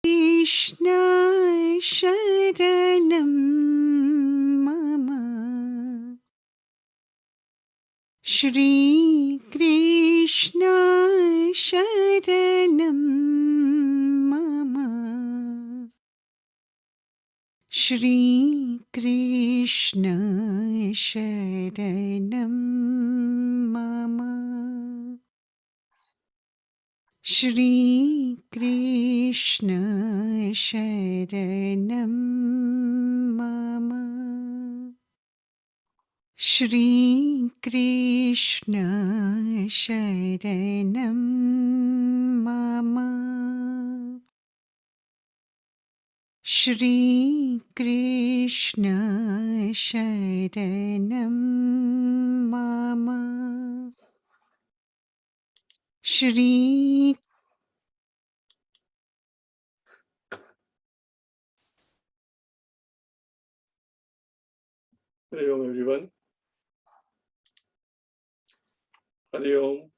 कृष्ण शरणं मम। श्रीकृष्ण शरणं मम। श्रीकृष्ण शरणं मम। श्रीकृष्ण शरणं मम। श्रीकृष्ण शरणं मम। श्रीकृष्ण शरणं मम। Shri Hari Om, everyone. Hari Om.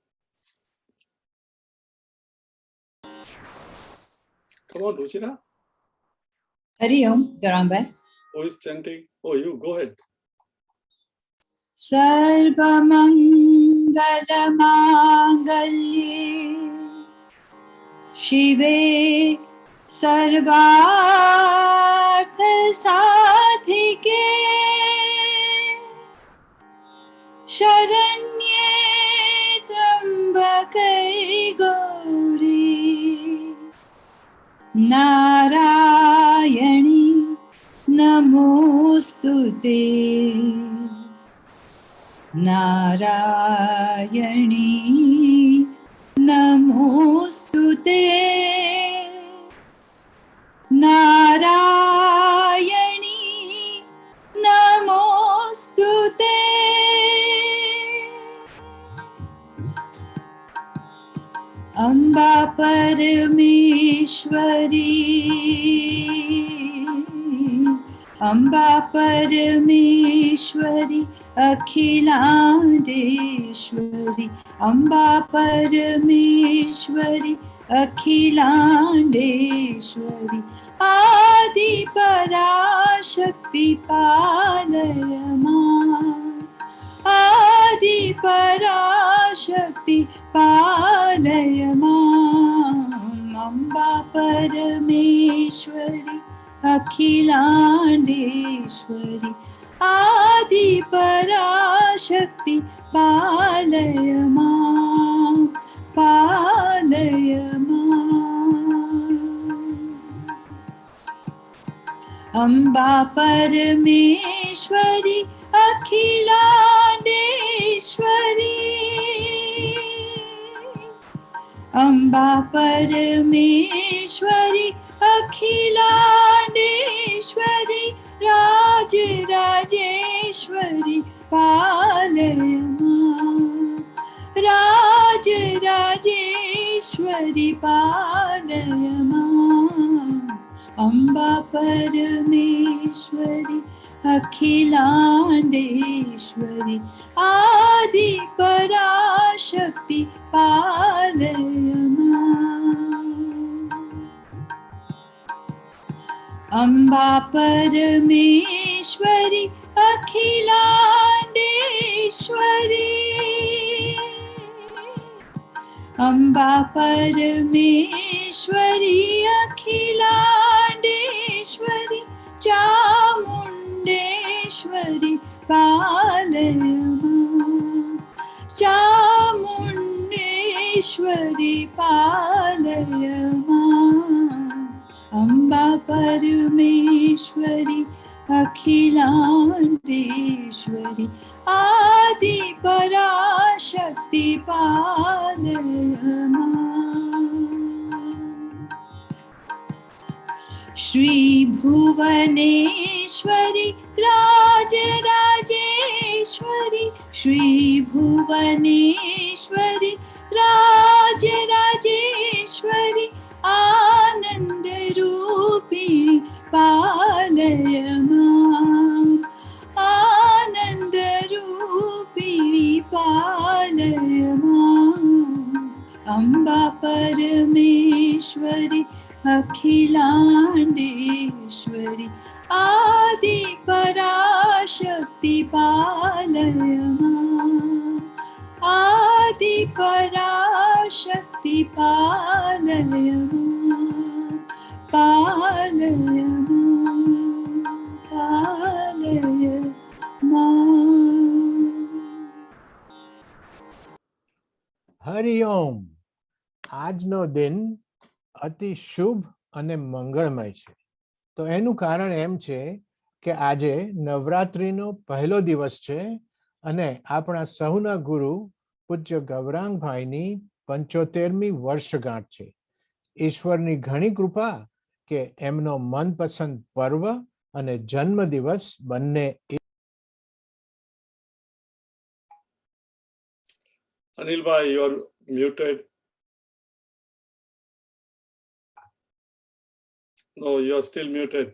Come on, Ruchira. Hari Om, Garambai. Who is chanting? Oh, you. Go ahead. Sarvamangalamangallye Shive Sarvarthasadhike Sharanye Trambake Gauri Narayani Namostute Narayani Namostute Narayani Namostute Amba Parameshwari Amba Parameshwari Akhilandeshwari Amba Parameshwari Akhilandeshwari Adi Parashakti Palayama Adi Parashakti Palayama Amba Parameshwari Akhilandeshwari Adi Parashakti Palayama Palayama Amba Parameshwari Akhilandeshwari Amba Parameshwari Akhilandeshwari Raj Rajeshwari Palayama Raj Rajeshwari Palayama Amba Parameshwari Akhilandeshwari Adi Parashakti Palayama Amba Parameshwari Akhilandeshwari Amba Parameshwari Akhilandeshwari Chamundeshwari Palayama Chamundeshwari Palayama Amba Parameshwari Akhilandeshwari Adi Parashakti Palayama Shri Bhuvaneshwari Raj Rajeshwari Shri Bhuvaneshwari Raj Rajeshwari Anand Rupini Palayama Anand Rupini Palayama Amba Parameshwari Akhila अखिलाण्डेश्वरि आदि पराशक्ति पालय माम् आदि पराशक्ति पालय माम् पालय माम् पालय माम् હરિઓમ. આજનો દિન અતિ શુભ અને મંગળમય છે. તો એનું કારણ એમ છે કે આજે નવરાત્રિનો પહેલો દિવસ છે અને આપણા સૌના ગુરુ પૂજ્ય ગૌરાંગભાઈની 75મી વર્ષગાંઠ છે. ઈશ્વરની ઘણી કૃપા કે એમનો મનપસંદ પર્વ અને જન્મદિવસ બંને. Anil bhai, you are muted. No, you are still muted.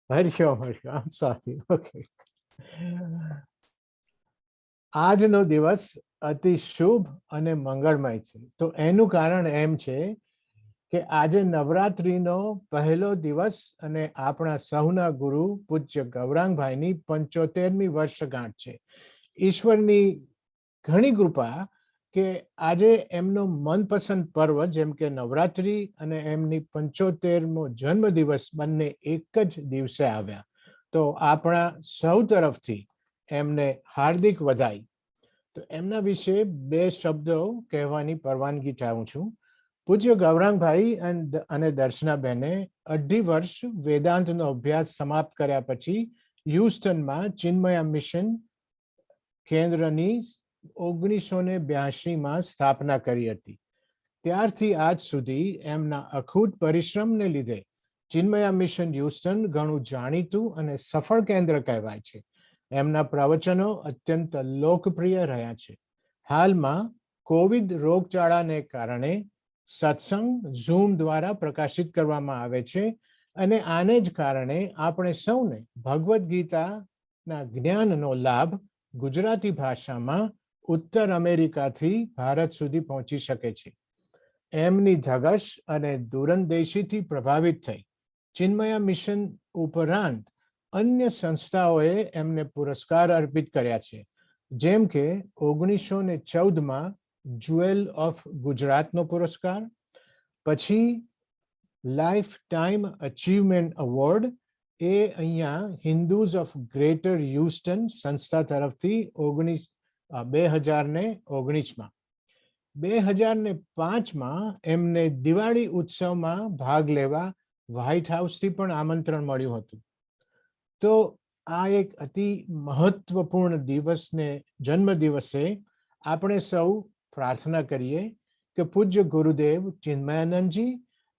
Hariom. I'm sorry. Okay. આજનો દિવસ અતિ શુભ અને મંગળમય છે. તો એનું કારણ એમ છે કે આજે નવરાત્રિનો પહેલો દિવસ અને આપણા સૌના ગુરુ પૂજ્ય ગૌરાંગભાઈની 75મી વર્ષગાંઠ છે. ઈશ્વરની ઘણી કૃપા કે આજે એમનો મનપસંદ પર્વ જેમ કે નવરાત્રિ અને એમની 75મો જન્મદિવસ બંને એક જ દિવસે આવ્યા. તો આપણા સૌ તરફથી એમને હાર્દિક વધાઈ. તો એમના વિશે બે શબ્દો કહેવાની પરવાનગી ચાહું છું. પૂજ્ય ગૌરાંગભાઈ અને દર્શનાબેને 2.5 વર્ષ વેદાંતનો અભ્યાસ સમાપ્ત કર્યા પછી હ્યુસ્ટનમાં ચિન્મયા મિશન કેન્દ્રની 1982માં સ્થાપના કરી હતી. ત્યારથી આજ સુધી એમના અખૂટ પરિશ્રમને લીધે ચિન્મયા મિશન હ્યુસ્ટન ઘણું જાણીતું અને સફળ કેન્દ્ર કહેવાય છે. એમના પ્રવચનો અત્યંત લોકપ્રિય રહ્યા છે. હાલમાં કોવિડ રોગચાળાને કારણે સત્સંગ ઝૂમ દ્વારા પ્રકાશિત કરવામાં આવે છે અને આને જ કારણે આપણે સૌને ભગવદ્ ગીતાના જ્ઞાનનો લાભ ગુજરાતી ભાષામાં ઉત્તર અમેરિકાથી ભારત સુધી પહોંચી શકે છે. એમની ધગશ અને દૂરંદેશીથી પ્રભાવિત થઈ ચિન્મયા મિશન ઉપરાંત અન્ય સંસ્થાઓએ એમને પુરસ્કાર અર્પિત કર્યા છે. જેમ કે 1914માં જ્યુએલ ઓફ ગુજરાતનો પુરસ્કાર, પછી લાઈફ ટાઈમ અચીવમેન્ટ એવોર્ડ એ અહીંયા હિન્દુઝ ઓફ ગ્રેટર હ્યુસ્ટન સંસ્થા તરફથી 2019માં. 2005માં એમને દિવાળી ઉત્સવમાં ભાગ લેવા વ્હાઇટ હાઉસથી પણ આમંત્રણ મળ્યું હતું. તો આ એક અતિ મહત્વપૂર્ણ દિવસને જન્મદિવસે આપણે સૌ પ્રાર્થના કરીએ કે પૂજ્ય ગુરુદેવ ચિન્મયાનંદજી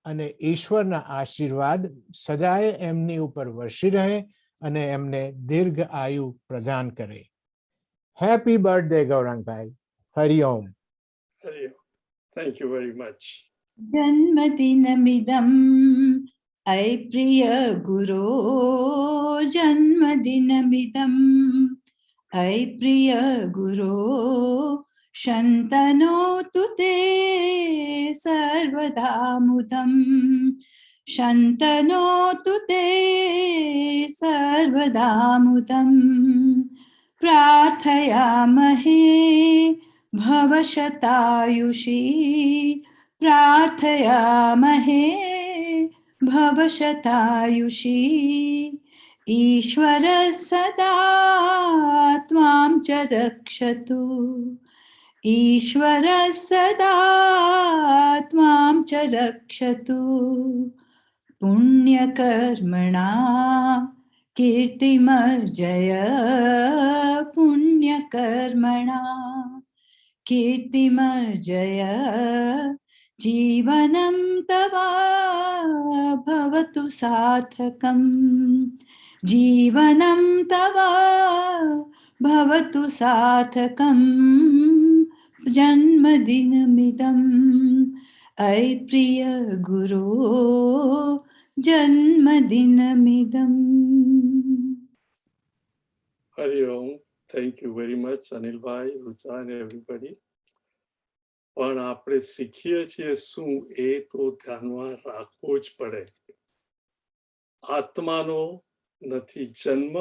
અને ઈશ્વરના આશીર્વાદ સદાય એમની ઉપર વરસી રહે અને એમને દીર્ઘ આયુ પ્રદાન કરે. Happy birthday Gaurangbhai. Hariom. Hariom. Thank you very much. जन्मदिनमिदम् ऐ प्रिय गुरो जन्मदिनमिदम् ऐ प्रिय गुरो शन्तनोतु ते सर्वदा मुदम् शन्तनोतु ते सर्वदा मुदम् प्रार्थयामहे भवशतायुषी प्रार्थयामहे भवशतायुषी ईश्वर सदा त्वां च रक्षतु ईश्वर सदा त्वां च रक्षतु पुण्यकर्मणा कीर्तिमर्जय पुण्यकर्मणा कीर्तिमर्जय जीवनं तव भवतु सार्थकम् जीवनं तव भवतु सार्थकम् जन्मदिनमिदम् ऐ प्रिय गुरो जन्मदिनमिदम्. Hariom. Thank you very much, Anil bhai, Rucha, and everybody. પણ આપણે શીખીએ છીએ શું એ તો ધ્યાનમાં રાખવું જ પડે. આત્માનો નથી જન્મ,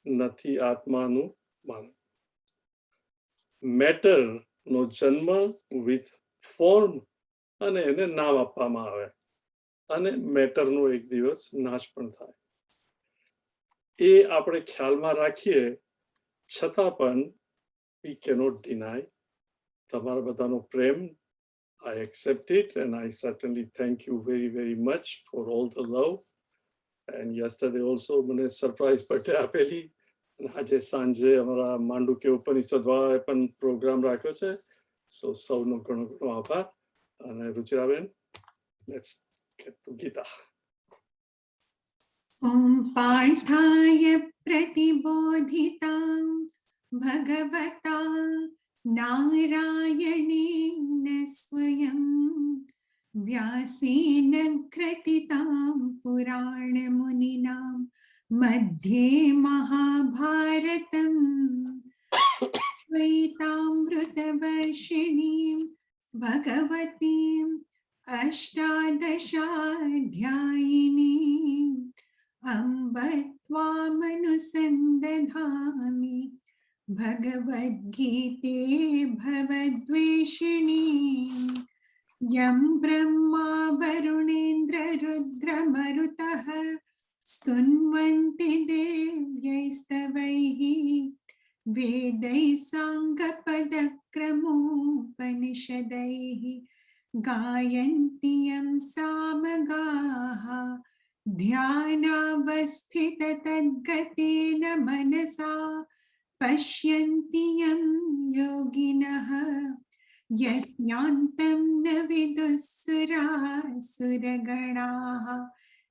નથી આત્માનું મન. મેટર નો જન્મ વિથ ફોર્મ અને એને નામ આપવામાં આવે અને મેટરનો એક દિવસ નાશ પણ થાય. એ આપણે ખ્યાલમાં રાખીએ છતાં પણ we cannot deny. તમારા બધાનો પ્રેમ, I accept it and I certainly thank you very, very much for all the love. And yesterday also મને સરપ્રાઈઝ બર્થડે આપેલી અને આજે સાંજે અમારા માંડુક્ય ઉપનિષદવાળાએ પણ પ્રોગ્રામ રાખ્યો છે. સો સૌનો ઘણો ઘણો આભાર. અને રુચિરાબેન, લેટ્સ ગેટ ટુ ગીતા. ॐ पार्थाय प्रतिबोधितां भगवता नारायणेन स्वयं व्यासेन ग्रथितां पुराणमुनिना मध्ये महाभारतम् श्वेतामृतवर्षिणीं भगवतीम् अष्टादशाध्यायिनीम् अम्ब त्वामनुसन्दधामि भगवद्गीते भवद्वेषिणी यं ब्रह्मा वरुणेन्द्ररुद्रमरुतः स्तुन्वन्ति देव्यैस्तवैः वेदैः साङ्गपदक्रमोपनिषदैः गायन्ति यं सामगाः ध्यानावस्थिततद्गतेन मनसा पश्यन्ति यं योगिनः यस्यान्तं न विदुःसुरासुरगणाः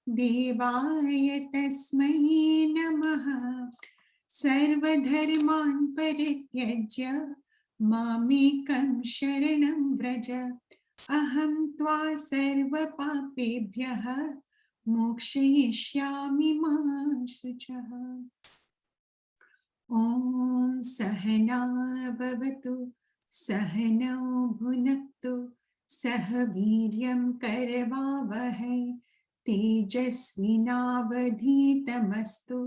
देवाय तस्मै नमः। सर्वधर्मान् परित्यज्य मामेकं शरणं व्रज अहं त्वा सर्वपापेभ्यः मोक्षयिष्यामि मा शुचः। ॐ सहना भवतु सहनौ भुनक्तु सह वीर्यं करवावहै तेजस्विनावधीतमस्तु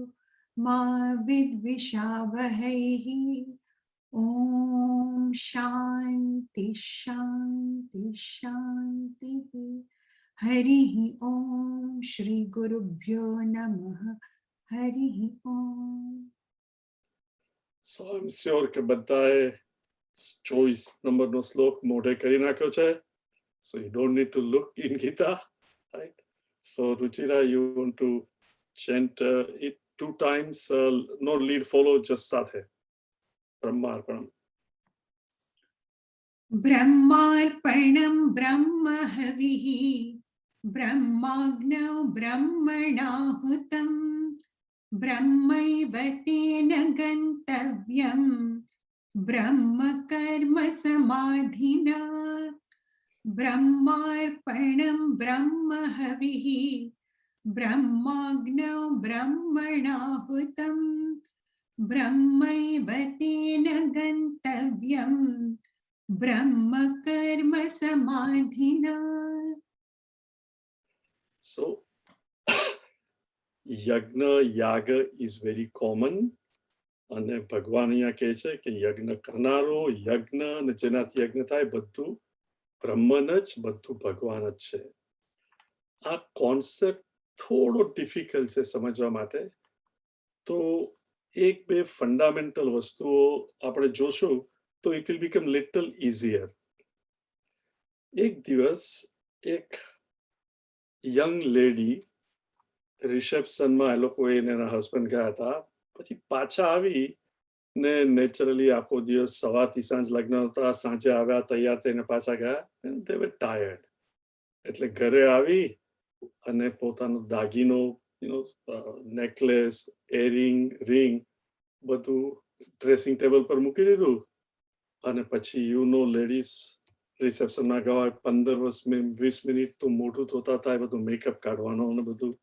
मा विद्विषावहैः। ॐ शान्ति शान्ति शान्तिः। हरिः ॐ श्री गुरुभ्यो नमः। हरिः ॐ। સો આઈ એમ શ્યોર કે બધાએ ચોઈસ નંબરનો શ્લોક મોઢે કરી નાખ્યો છે. So you don't need to look in Gita, right? So Ruchira, you want to chant it 2 times, no lead follow, just સાથે. બ્રહ્માર્પણમ. ब्रह्मार्पणं ब्रह्महविः ब्रह्माग्नौ ब्रह्मणाहुतं ब्रह्मैव तेन गन्तव्यं ब्रह्म कर्म समाधिना। ब्रह्मार्पणं ब्रह्महविः ब्रह्माग्नौ ब्रह्मणाहुतं ब्रह्मैव तेन गन्तव्यं ब्रह्म कर्म समाधिना। So યજ્ઞ યાગ is very common. અને ભગવાન અહીંયા કહે છે કે યજ્ઞ કરનારો, યજ્ઞ અને જેનાથી યજ્ઞ થાય બધું બ્રહ્મન જ, બધું ભગવાન જ છે. આ કોન્સેપ્ટ થોડો ડિફિકલ્ટ છે સમજવા માટે. તો એક બે ફંડામેન્ટલ વસ્તુઓ આપણે જોશું તો it will become little easier. એક દિવસ એક યંગ લેડી રિસેપ્શનમાં એ લોકો એને એના હસબન્ડ ગયા હતા, પછી પાછા આવી ને નેચરલી આખો દિવસ સવારથી સાંજ લગ્ન હતા, સાંજે આવ્યા, તૈયાર થઈને પાછા ગયા, they were tired. એટલે ઘરે આવી અને પોતાનો દાગીનો, નેકલેસ, એરિંગ, રિંગ બધું ડ્રેસિંગ ટેબલ પર મૂકી દીધું. અને પછી લેડીઝ રિસેપ્શનમાં ગયા 15-20 મિનિટ તો મોઢું ધોતા થાય, બધું મેકઅપ કાઢવાનો અને બધું.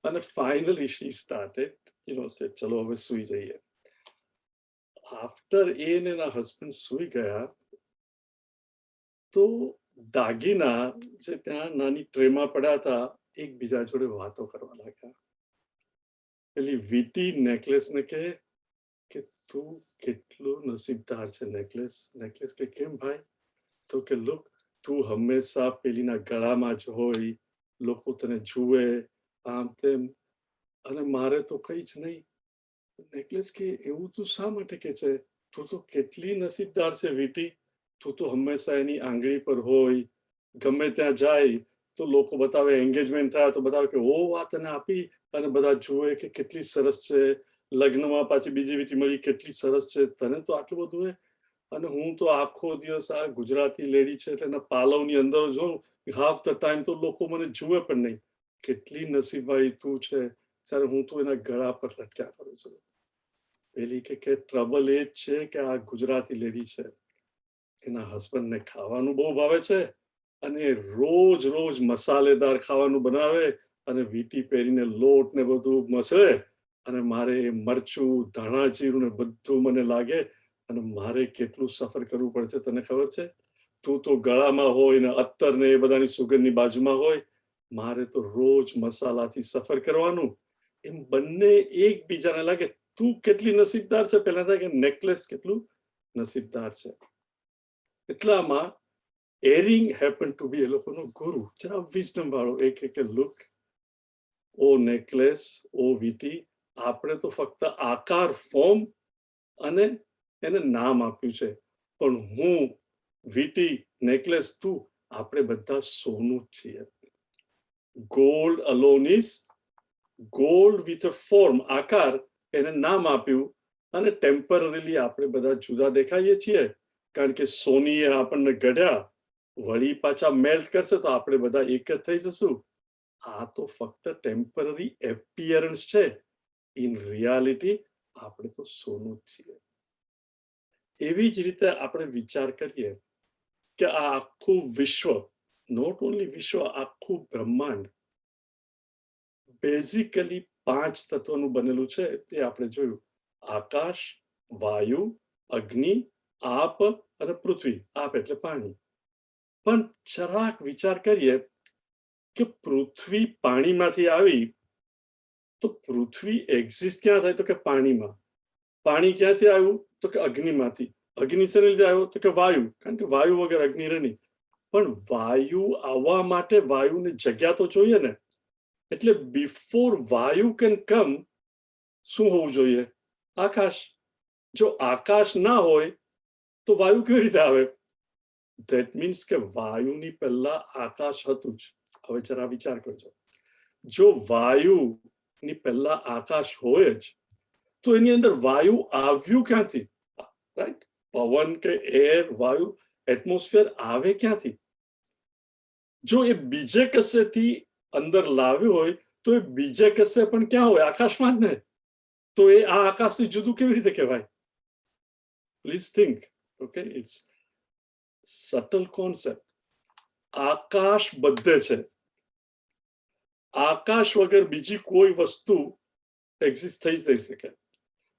અને ફાઇનલી શી સ્ટાર્ટેડ સે ચલો હવે સુઈ જઈએ. આફ્ટર એના હસબન્ડ સુઈ ગયા તો દાગીના જે ત્યાં નાની ટ્રેમાં પડ્યા હતા એકબીજા જોડે વાતો કરવા લાગ્યા. પેલી વીટી નેકલેસ ને કે તું કેટલું નસીબદાર છે નેકલેસ. નેકલેસ કે કેમ ભાઈ? તો કે લુક, તું હંમેશા પેલીના ગળામાં જ હોય, લોકો તને જુએ આમ તેમ, અને મારે તો કઈ જ નહીં. નેકલેસ કે એવું તું શા માટે કે છે? તું તો કેટલી નસીબદાર છે વીટી. તું તો હંમેશા એની આંગળી પર હોય, ગમે ત્યાં જાય તો લોકો બતાવે, એન્ગેજમેન્ટ થાય તો બતાવે કે ઓ આ તને આપી, અને બધા જુએ કે કેટલી સરસ છે. લગ્નમાં પાછી બીજી વીટી મળી, કેટલી સરસ છે, તને તો આટલું બધું હે. અને હું તો આખો દિવસ આ ગુજરાતી લેડી છે એટલે એના પાલવની અંદર જ હોઉં, હાફ ધ ટાઈમ તો લોકો મને જુએ પણ નહીં. કેટલી નસીબવાળી તું છે, જ્યારે હું તો એના ગળા પર લટક્યા કરું છું. પેલી કે ટ્રબલ એ જ છે કે આ ગુજરાતી લેડી છે, એના હસબન્ડને ખાવાનું બહુ ભાવે છે અને રોજ રોજ મસાલેદાર ખાવાનું બનાવે, અને વીટી પહેરીને લોટ ને બધું મસળે, અને મારે મરચું ધાણા જીરું ને બધું મને લાગે, અને મારે કેટલું સફર કરવું પડે છે તને ખબર છે? તું તો ગળામાં હોય ને અત્તર ને એ બધાની સુગંધની બાજુમાં હોય, મારે તો રોજ મસાલાથી સફર કરવાનું. એમ બંને એકબીજાને લાગે તું કેટલી નસીબદાર છે, પહેલા થાય કે નેકલેસ કેટલું નસીબદાર છે. એટલામાં એરિંગ હેપન ટુ બી એ લોકોનો ગુરુ, જરા વિઝડમ વાળો. એક કે લુક, ઓ નેકલેસ, ઓ વીટી, આપણે તો ફક્ત આકાર ફોર્મ અને એને નામ આપ્યું છે, પણ હું, વીટી, નેકલેસ, તું, આપણે બધા સોનું જ છીએ. Gold alone is gold with a form, આકાર, એને નામ આપ્યું, અને ટેમ્પરરીલી આપણે બધા જુદા દેખાઈએ છીએ, કારણ કે સોનીએ આપણને ગઢ્યા, વળી પાછા મેલ્ટ કરશે તો આપણે બધા એક જ થઈ જશું. આ તો ફક્ત ટેમ્પરરી એપિયરન્સ છે. ઇન રિયાલિટી આપણે તો સોનું જ છીએ. એવી જ રીતે આપણે વિચાર કરીએ કે આ આખું વિશ્વ, નોટ ઓનલી વિશ્વ, આખું બ્રહ્માંડ બેઝિકલી 5 તત્વોનું બનેલું છે. તે આપણે જોયું, આકાશ, વાયુ, અગ્નિ, આપ અને પૃથ્વી. આપ એટલે પાણી. પણ જરાક વિચાર કરીએ કે પૃથ્વી પાણીમાંથી આવી, તો પૃથ્વી એક્ઝિસ્ટ ક્યાં થાય? તો કે પાણીમાં. પાણી ક્યાંથી આવ્યું? તો કે અગ્નિમાંથી. અગ્નિ શેને લીધે આવ્યો? તો કે વાયુ, કારણ કે વાયુ વગર અગ્નિ રહે નહીં. પણ વાયુ આવવા માટે વાયુની જગ્યા તો જોઈએ ને. એટલે બિફોર વાયુ કેન કમ, શું હોવું જોઈએ? આકાશ. જો આકાશ ના હોય તો વાયુ કેવી રીતે આવે? ધેટ મીન્સ કે વાયુની પહેલા આકાશ હતું જ. હવે જરા વિચાર કરજો, જો વાયુની પહેલા આકાશ હોય જ, તો એની અંદર વાયુ આવ્યું ક્યાંથી? રાઈટ? પવન કે એર, વાયુ, એટમોસ્ફિયર આવે ક્યાંથી? જો એ બીજે કશેથી અંદર લાવ્યું હોય તો એ બીજે કશે પણ ક્યાં હોય? આકાશમાં જ ને. તો એ આ આકાશથી જુદું કેવી રીતે કહેવાય? Please think. Okay, it's subtle concept. આકાશ બધે છે. આકાશ વગર બીજી કોઈ વસ્તુ એક્ઝિસ્ટ થઈ જ નહીં શકે.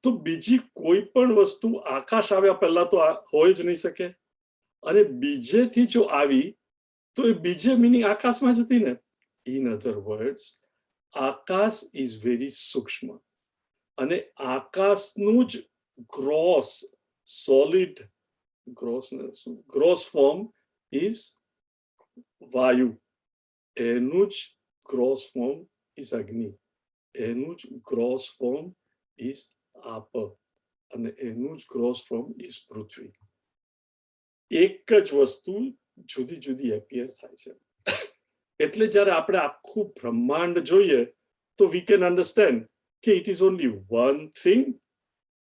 તો બીજી કોઈ પણ વસ્તુ આકાશ આવ્યા પહેલા તો હોય જ નહીં શકે, અને બીજેથી જો આવી તો એ બીજે મીનિંગ આકાશમાં જ હતી ને. In other words, Akash is very સૂક્ષ્મ, અને આકાશનું જ gross solid gross form is વાયુ, એનું જ ગ્રોસ ફોર્મ ઇઝ અગ્નિ, એનું જ ગ્રોસ ફોર્મ ઇઝ આપ, અને એનું જ ગ્રોસ ફોર્મ ઇઝ પૃથ્વી. એક જ વસ્તુ જુદી જુદી એપિયર થાય છે. એટલે જ્યારે આપણે આખું બ્રહ્માંડ જોઈએ તો વી કેન અન્ડરસ્ટેન્ડ કે it is only one thing,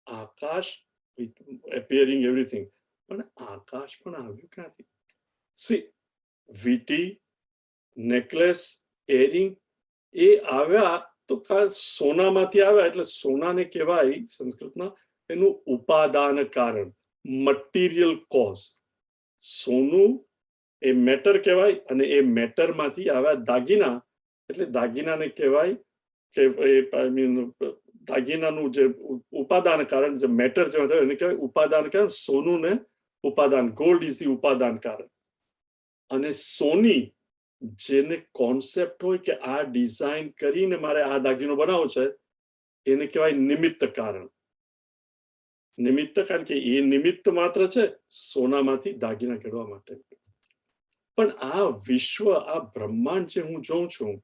આકાશ વિથ એપિયરિંગ એવરીથિંગ. પણ આકાશ પણ આવ્યું ક્યાંથી? સી, વીટી, નેકલેસ, એરિંગ, એ આવ્યા તો સોનામાંથી આવ્યા, એટલે સોનાને કહેવાય સંસ્કૃતમાં એનું ઉપાદાન કારણ, મટીરિયલ કોઝ. સોનું એ મેટર કહેવાય, અને એ મેટરમાંથી આવ્યા દાગીના, એટલે દાગીનાને કહેવાય કે આઈ મીન દાગીનાનું જે ઉપાદાન કારણ, જે મેટર જે એને કહેવાય ઉપાદાન કારણ. સોનું ને ઉપાદાન, ગોલ્ડ ઇઝ ધી ઉપાદાન કારણ. અને સોની જેને કોન્સેપ્ટ હોય કે આ ડિઝાઇન કરીને મારે આ દાગીનો બનાવવો છે, એને કહેવાય નિમિત્ત કારણ. નિમિત્ત કારણ કે એ નિમિત્ત માત્ર છે સોનામાંથી દાગીના કાઢવા માટે. પણ આ વિશ્વ, આ બ્રહ્માંડ જે હું જોઉં છું,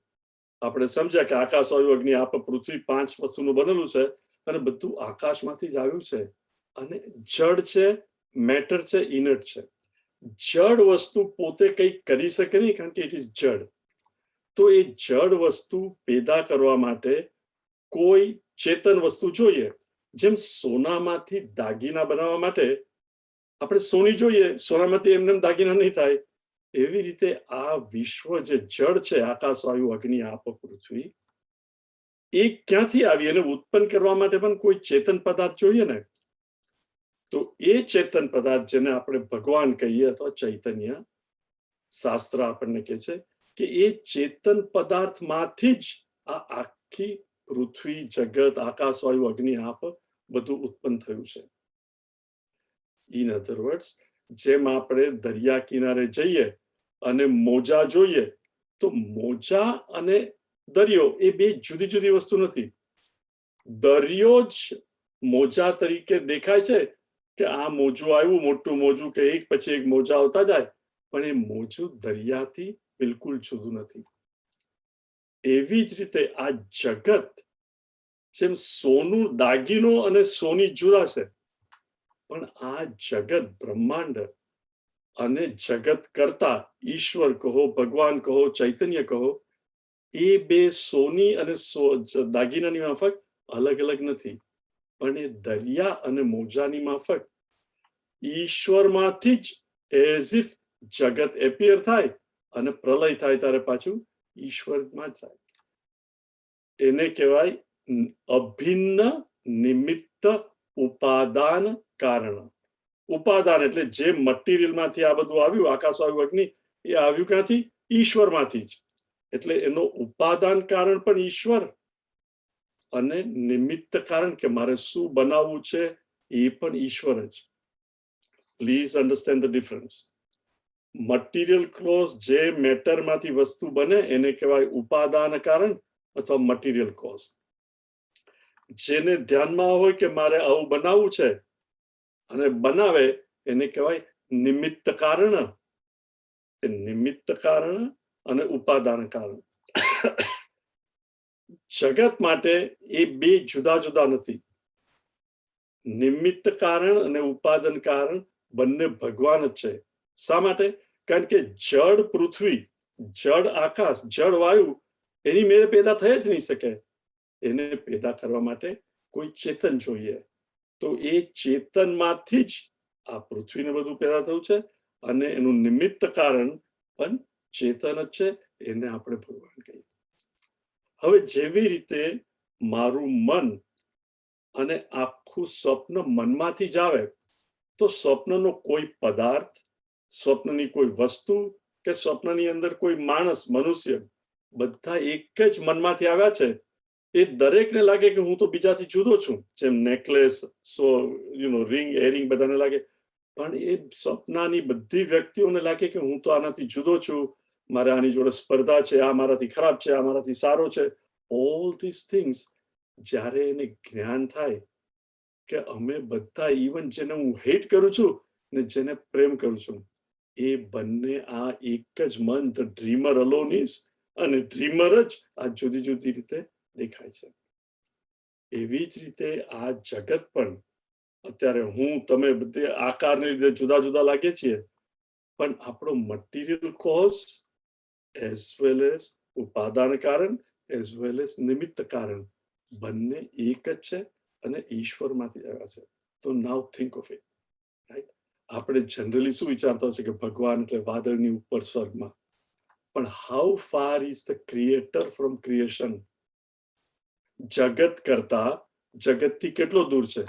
આપણે સમજ્યા કે આકાશ, વાયુ, અગ્નિ, આપ, પૃથ્વી 5 વસ્તુનું બનેલું છે અને બધું આકાશમાંથી જ આવ્યું છે. અને જડ છે, મેટર છે, ઇનર્ટ છે. જડ વસ્તુ પોતે કંઈક કરી શકે નહીં, કારણ કે ઇટ ઇઝ જડ. તો એ જડ વસ્તુ પેદા કરવા માટે કોઈ ચેતન વસ્તુ જોઈએ. જેમ સોનામાંથી દાગીના બનાવવા માટે આપણે સોની જોઈએ, સોનામાંથી એમને દાગીના નહીં થાય. એવી રીતે આ વિશ્વ જે જડ છે, આકાશ, વાયુ, અગ્નિ, આપ, પૃથ્વી, એ ક્યાંથી આવી? એને ઉત્પન્ન કરવા માટે પણ કોઈ ચેતન પદાર્થ જોઈએ ને. તો એ ચેતન પદાર્થ જેને આપણે ભગવાન કહીએ અથવા ચૈતન્ય, શાસ્ત્ર આપણને કહે છે કે એ ચેતન પદાર્થમાંથી જ આ આખી પૃથ્વી, જગત, આકાશ, વાયુ, અગ્નિ, આપ બધું ઉત્પન્ન થયું છે. ઇન અધર વર્ડ્સ, જેમ આપણે દરિયા કિનારે જઈએ અને મોજા જોઈએ, તો મોજા અને દરિયો એ બે જુદી જુદી વસ્તુ નથી. દરિયો જ મોજા તરીકે દેખાય છે કે આ મોજું આવ્યું, મોટું મોજું, કે એક પછી એક મોજા આવતા જાય, પણ એ મોજું દરિયાથી બિલકુલ જુદું નથી. એવી જ રીતે આ જગત, જેમ સોનું દાગીનો અને સોની જુદા છે, પણ આ જગત, બ્રહ્માંડ અને જગત કરતા ઈશ્વર કહો, ભગવાન કહો, ચૈતન્ય કહો, એ બે સોની અને દાગીનાની માફક અલગ અલગ નથી. પણ એ દરિયા અને મોજાની માફક ઈશ્વરમાંથી જ એઝ ઇફ જગત એપિયર થાય અને પ્રલય થાય ત્યારે પાછું ઈશ્વરમાં જાય. એને કહેવાય અભિન્ન નિમિત્ત ઉપાદાન કારણ. ઉપાદાન એટલે જે મટીરિયલમાંથી આ બધું આવ્યું, આકાશ, વાયુ, અગ્નિ, એ આવ્યું ક્યાંથી? ઈશ્વરમાંથી જ. એટલે એનો ઉપાદાન કારણ પણ ઈશ્વર અને નિમિત્ત કારણ કે મારે શું બનાવવું છે એ પણ ઈશ્વર જ. Please understand the difference. Material cause, જે મેટરમાંથી વસ્તુ બને, એને કહેવાય ઉપાદાન કારણ અથવા મટીરિયલ કોઝ. જેને ધ્યાનમાં હોય કે મારે આવું બનાવવું છે અને બનાવે, એને કહેવાય નિમિત્ત કારણ. નિમિત્ત કારણ અને ઉપાદાન કારણ. જગત માટે એ બે જુદા જુદા નથી. નિમિત્ત કારણ અને ઉપાદાન કારણ બંને ભગવાન જ છે. શા માટે? કારણ કે જળ પૃથ્વી, જળ આકાશ, જળ વાયુ એની મેળે પેદા થઈ જ નહીં શકે. એને પેદા કરવા માટે કોઈ ચેતન જોઈએ. તો એ ચેતનમાંથી જ આ પૃથ્વીને બધું પેદા થયું છે અને એનું નિમિત્ત કારણ પણ ચેતન જ છે. એને આપણે ભગવાન કહીએ. હવે જેવી રીતે મારું મન અને આખું સ્વપ્ન મનમાંથી જ આવે, તો સ્વપ્નનો કોઈ પદાર્થ, સ્વપ્નની કોઈ વસ્તુ કે સ્વપ્નની અંદર કોઈ માણસ, મનુષ્ય, બધા એક જ મનમાંથી આવ્યા છે. એ દરેકને લાગે કે હું તો બીજાથી જુદો છું. જેમ નેકલેસ, રિંગ, એરિંગ બધાને લાગે. પણ એ સ્વપ્નની બધી વ્યક્તિઓને લાગે કે હું તો આનાથી જુદો છું, મારે આની જોડે સ્પર્ધા છે, આ મારાથી ખરાબ છે, આ મારાથી સારો છે. ઓલ ધીસ થિંગ્સ જ્યારે એને જ્ઞાન થાય કે અમે બધા, ઇવન જેને હું હેટ કરું છું ને જેને પ્રેમ કરું છું, એ બંને આ એક જ મન, ધ ડ્રીમર અલોન ઇઝ, અને ડ્રીમર જ આ જુદી જુદી રીતે દેખાય છે. એવી જ રીતે આ જગત પણ, અત્યારે હું, તમે બધે આકારને લીધે જુદા જુદા લાગે છીએ, પણ આપણો material cause as well as ઉપાદાન કારણ એઝ વેલ એઝ નિમિત્ત કારણ બંને એક જ છે અને ઈશ્વરમાંથી આવ્યા છે. તો નાઉ થિંક ઓફ ઇટ, રાઈટ? આપણે જનરલી શું વિચારતા હોય છે કે ભગવાન એટલે વાદળની ઉપર સ્વર્ગમાં. પણ how far is the creator from creation? જગત કરતા, જગતથી કેટલો દૂર છે?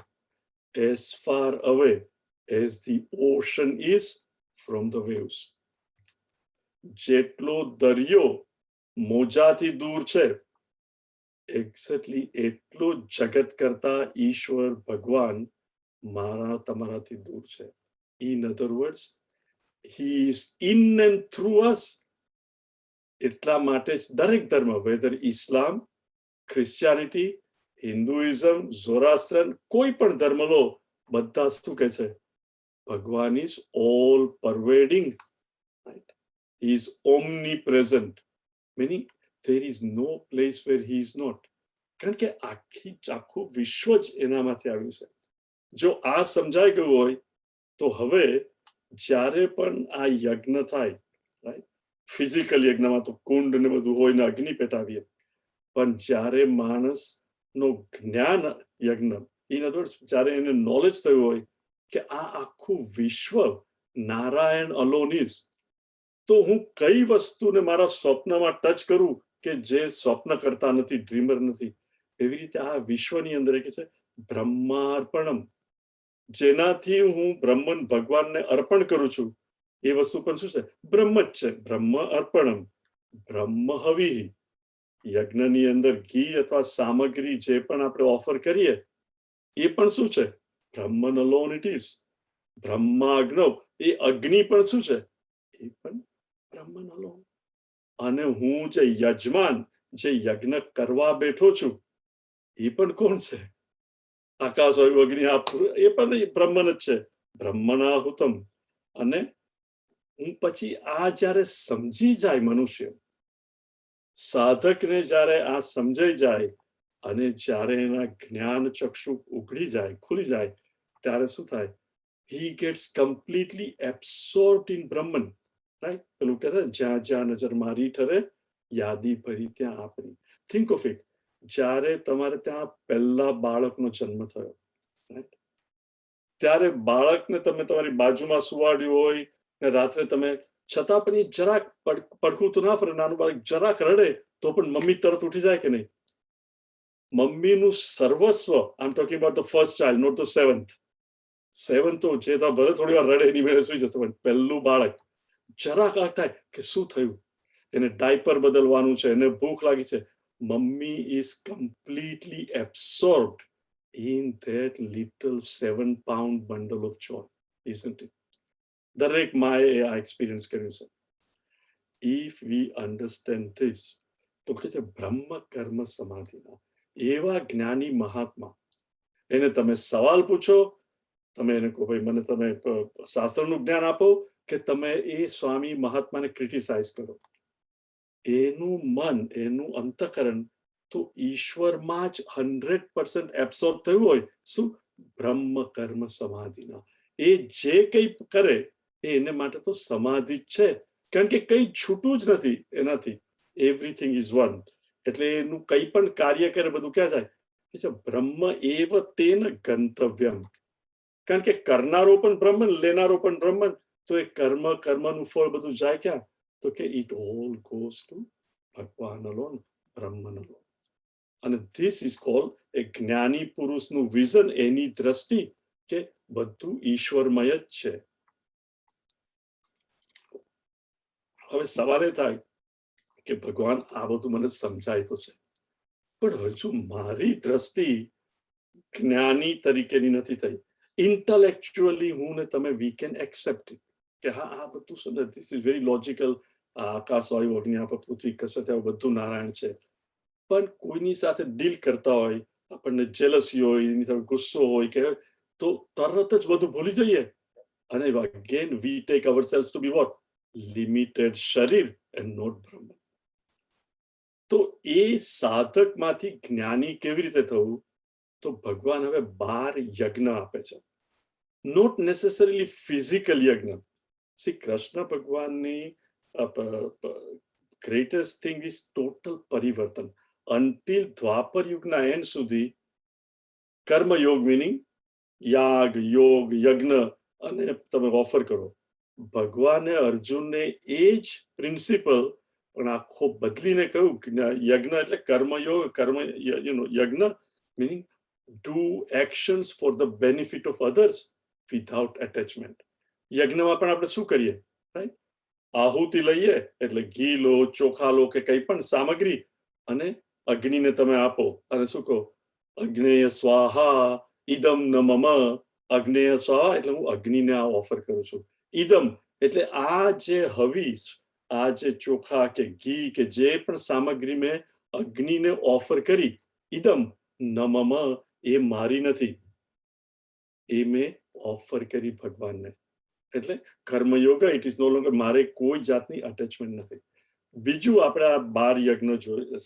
as far away as the ocean is from the waves. જેટલો દરિયો મોજાથી દૂર છે, એક્ઝેક્ટલી એટલો જગત કરતા ઈશ્વર, ભગવાન મારા તમારાથી દૂર છે. In other words, he is in and through us. એટલા માટે જ દરેક ધર્મ, whether Islam, Christianity, Hinduism, Zoroastrian, કોઈ પણ ધર્મ લો, બધા શું કહે છે? ભગવાન is all pervading, right? He is omnipresent, meaning there is no place where he is not. કારણ કે આખું વિશ્વ જ એનામાંથી આવ્યું છે. જો આ સમજાઈ ગયું હોય તો હવે જ્યારે પણ આ યજ્ઞ થાય, right? ફિઝિકલ યજ્ઞમાં તો કુંડ ને બધું હોય ને અગ્નિ પેટાવીએ, પણ જ્યારે માણસનો જ્ઞાન યજ્ઞ, ઇન અધર વર્ડ્સ જ્યારે એને નોલેજ થયું હોય કે આ આખું વિશ્વ નારાયણ અલોન ઇઝ, તો હું કઈ વસ્તુને મારા સ્વપ્નમાં ટચ કરું કે જે સ્વપ્ન કરતા નથી, ડ્રીમર નથી. એવી રીતે આ વિશ્વની અંદર કે છે બ્રહ્માર્પણમ, જેનાથી હું બ્રહ્મન ભગવાનને અર્પણ કરું છું, એ વસ્તુ પણ શું છે? બ્રહ્મ જ છે. બ્રહ્મ અર્પણમ, બ્રહ્મ હવિ. યજ્ઞની અંદર ઘી અથવા સામગ્રી જે પણ આપણે ઓફર કરીએ એ પણ શું છે? બ્રહ્મન અલોન ઇટ ઇઝ. બ્રહ્માગ્નવ, એ અગ્નિ પણ શું છે? એ પણ બ્રહ્મન અલોન. અને હું જે યજમાન, જે યજ્ઞ કરવા બેઠો છું, એ પણ કોણ છે? આકાશ વાયુ અગ્નિ, એ પણ બ્રહ્મન જ છે. બ્રહ્મણાહુતમ. અને હું પછી આ જ્યારે સમજી જાય મનુષ્ય, સાધકને જ્યારે આ સમજાઈ જાય અને જ્યારે એના જ્ઞાન ચક્ષુ ઉઘડી જાય, ખુલી જાય, ત્યારે શું થાય? he gets completely absorbed in Brahman, right? પેલું કહેતા જ્યાં જ્યાં નજર મારી ઠરે, યાદી ભરી ત્યાં આપની. Think of it. જ્યારે તમારે ત્યાં પહેલા બાળકનો જન્મ થયો, right? ત્યારે બાળકને તમે તમારી બાજુમાં સુવાડ્યું હોય ને રાત્રે તમે, છતાં પણ એ જરાક પડખું તો ના ફરે, નાનું બાળક જરાક રડે તો પણ મમ્મી તરત ઉઠી જાય કે નહીં? મમ્મીનું સર્વસ્વ, I am talking about the first child, not the seventh તો જે તો ભલે થોડી વાર રડે એની મેળે સુઈ જશે, પણ પહેલું બાળક જરાક આ થાય કે શું થયું, એને ડાયપર બદલવાનું છે, એને ભૂખ લાગી છે, mummy is completely absorbed in that little 7 pound bundle of joy, isn't it? દરેક માએ આ એક્સપિરિયન્સ કર્યું છે. If we understand this, તો કે છે બ્રહ્મ કર્મ સમાધિના એવા જ્ઞાની મહાત્મા, એને તમે સવાલ પૂછો, તમે એને કહો ભાઈ મને તમે શાસ્ત્રનું જ્ઞાન આપો, કે તમે એ સ્વામી મહાત્માને ક્રિટિસાઇઝ કરો, એનું મન, એનું અંતઃકરણ તો ઈશ્વરમાં જ 100% એબ્સોર્બ થયું હોય. શું? બ્રહ્મ કર્મ સમાધિના. એ જે કંઈ કરે એને માટે તો સમાધિ જ છે, કારણ કે કંઈ છૂટું જ નથી એનાથી. Everything is one. એટલે એનું કંઈ પણ કાર્ય કરે બધું ક્યાં જાય? કે બ્રહ્મ એવ તેન ગંતવ્યમ. કારણ કે કરનારો પણ બ્રહ્મન, લેનારો પણ બ્રહ્મન, તો એ કર્મનું ફળ બધું જાય ક્યાં? તો કે ઇટ ઓલ ગોઝ ટુ ભગવાન અલોન, બ્રહ્મન અલોન. અને ધીસ ઇઝ કોલ્ડ એ જ્ઞાની પુરુષનું વિઝન, એની દ્રષ્ટિ કે બધું ઈશ્વરમય જ છે. હવે સવાલ એ થાય કે ભગવાન આ બધું મને સમજાય તો છે, પણ હજુ મારી દ્રષ્ટિ જ્ઞાની તરીકેની નથી થઈ. ઇન્ટેલેક્ચ્યુઅલી હું ને તમે વી કેન એક્સેપ્ટ ઇટ, કે હા આ બધું ધીસ ઇઝ વેરી લોજિકલ. આકાશ વાયુ અગ્નિ આપે પૃથ્વી કશે ત્યાં બધું નારાયણ છે. પણ કોઈની સાથે ડીલ કરતા હોય, આપણને જેલસી હોય, એની સાથે ગુસ્સો હોય કે, તો તરત જ બધું ભૂલી જઈએ અને again we take ourselves to be what? Limited sharir and not Brahman. તો એ સાધકમાંથી જ્ઞાની કેવી રીતે થવું? તો ભગવાન હવે 12 યજ્ઞ આપે છે, નોટ નેસેસરીલી ફિઝિકલ યજ્ઞ. શ્રી કૃષ્ણ ભગવાનની ગ્રેટેસ્ટ થિંગ ઇઝ ટોટલ પરિવર્તન. અન્ટિલ દ્વાપર યુગના એન્ડ સુધી કર્મયોગ, મિનિંગ યાગ, યોગ, યજ્ઞ અને તમે ઓફર કરો. ભગવાને અર્જુનને એ જ પ્રિન્સિપલ પણ આખો બદલીને કહ્યું કે યજ્ઞ એટલે કર્મયોગ, yajna meaning do actions for the benefit of others without attachment. યજ્ઞમાં પણ આપણે શું કરીએ? રાઈટ, આહુતિ લઈએ એટલે ઘી લો, ચોખા લો કે કંઈ પણ સામગ્રી, અને અગ્નિને તમે આપો અને શું કહો? અગ્નેય સ્વાહા ઇદમ ન મમ. અગ્નેય સ્વાહા એટલે હું અગ્નિને આ ઓફર કરું છું. ઇદમ એટલે આ જે હવીસ, આ જે ચોખા કે ઘી કે જે પણ સામગ્રી મેં અગ્નિને ઓફર કરી, ઇદમ નમમ, એ મારી નથી, એ મેં ઓફર કરી ભગવાનને. એટલે કર્મયોગ, ઇટ ઇઝ નો લોંગર, મારે કોઈ જાતની અટેચમેન્ટ નથી. બીજું આપણે આ 12 યજ્ઞ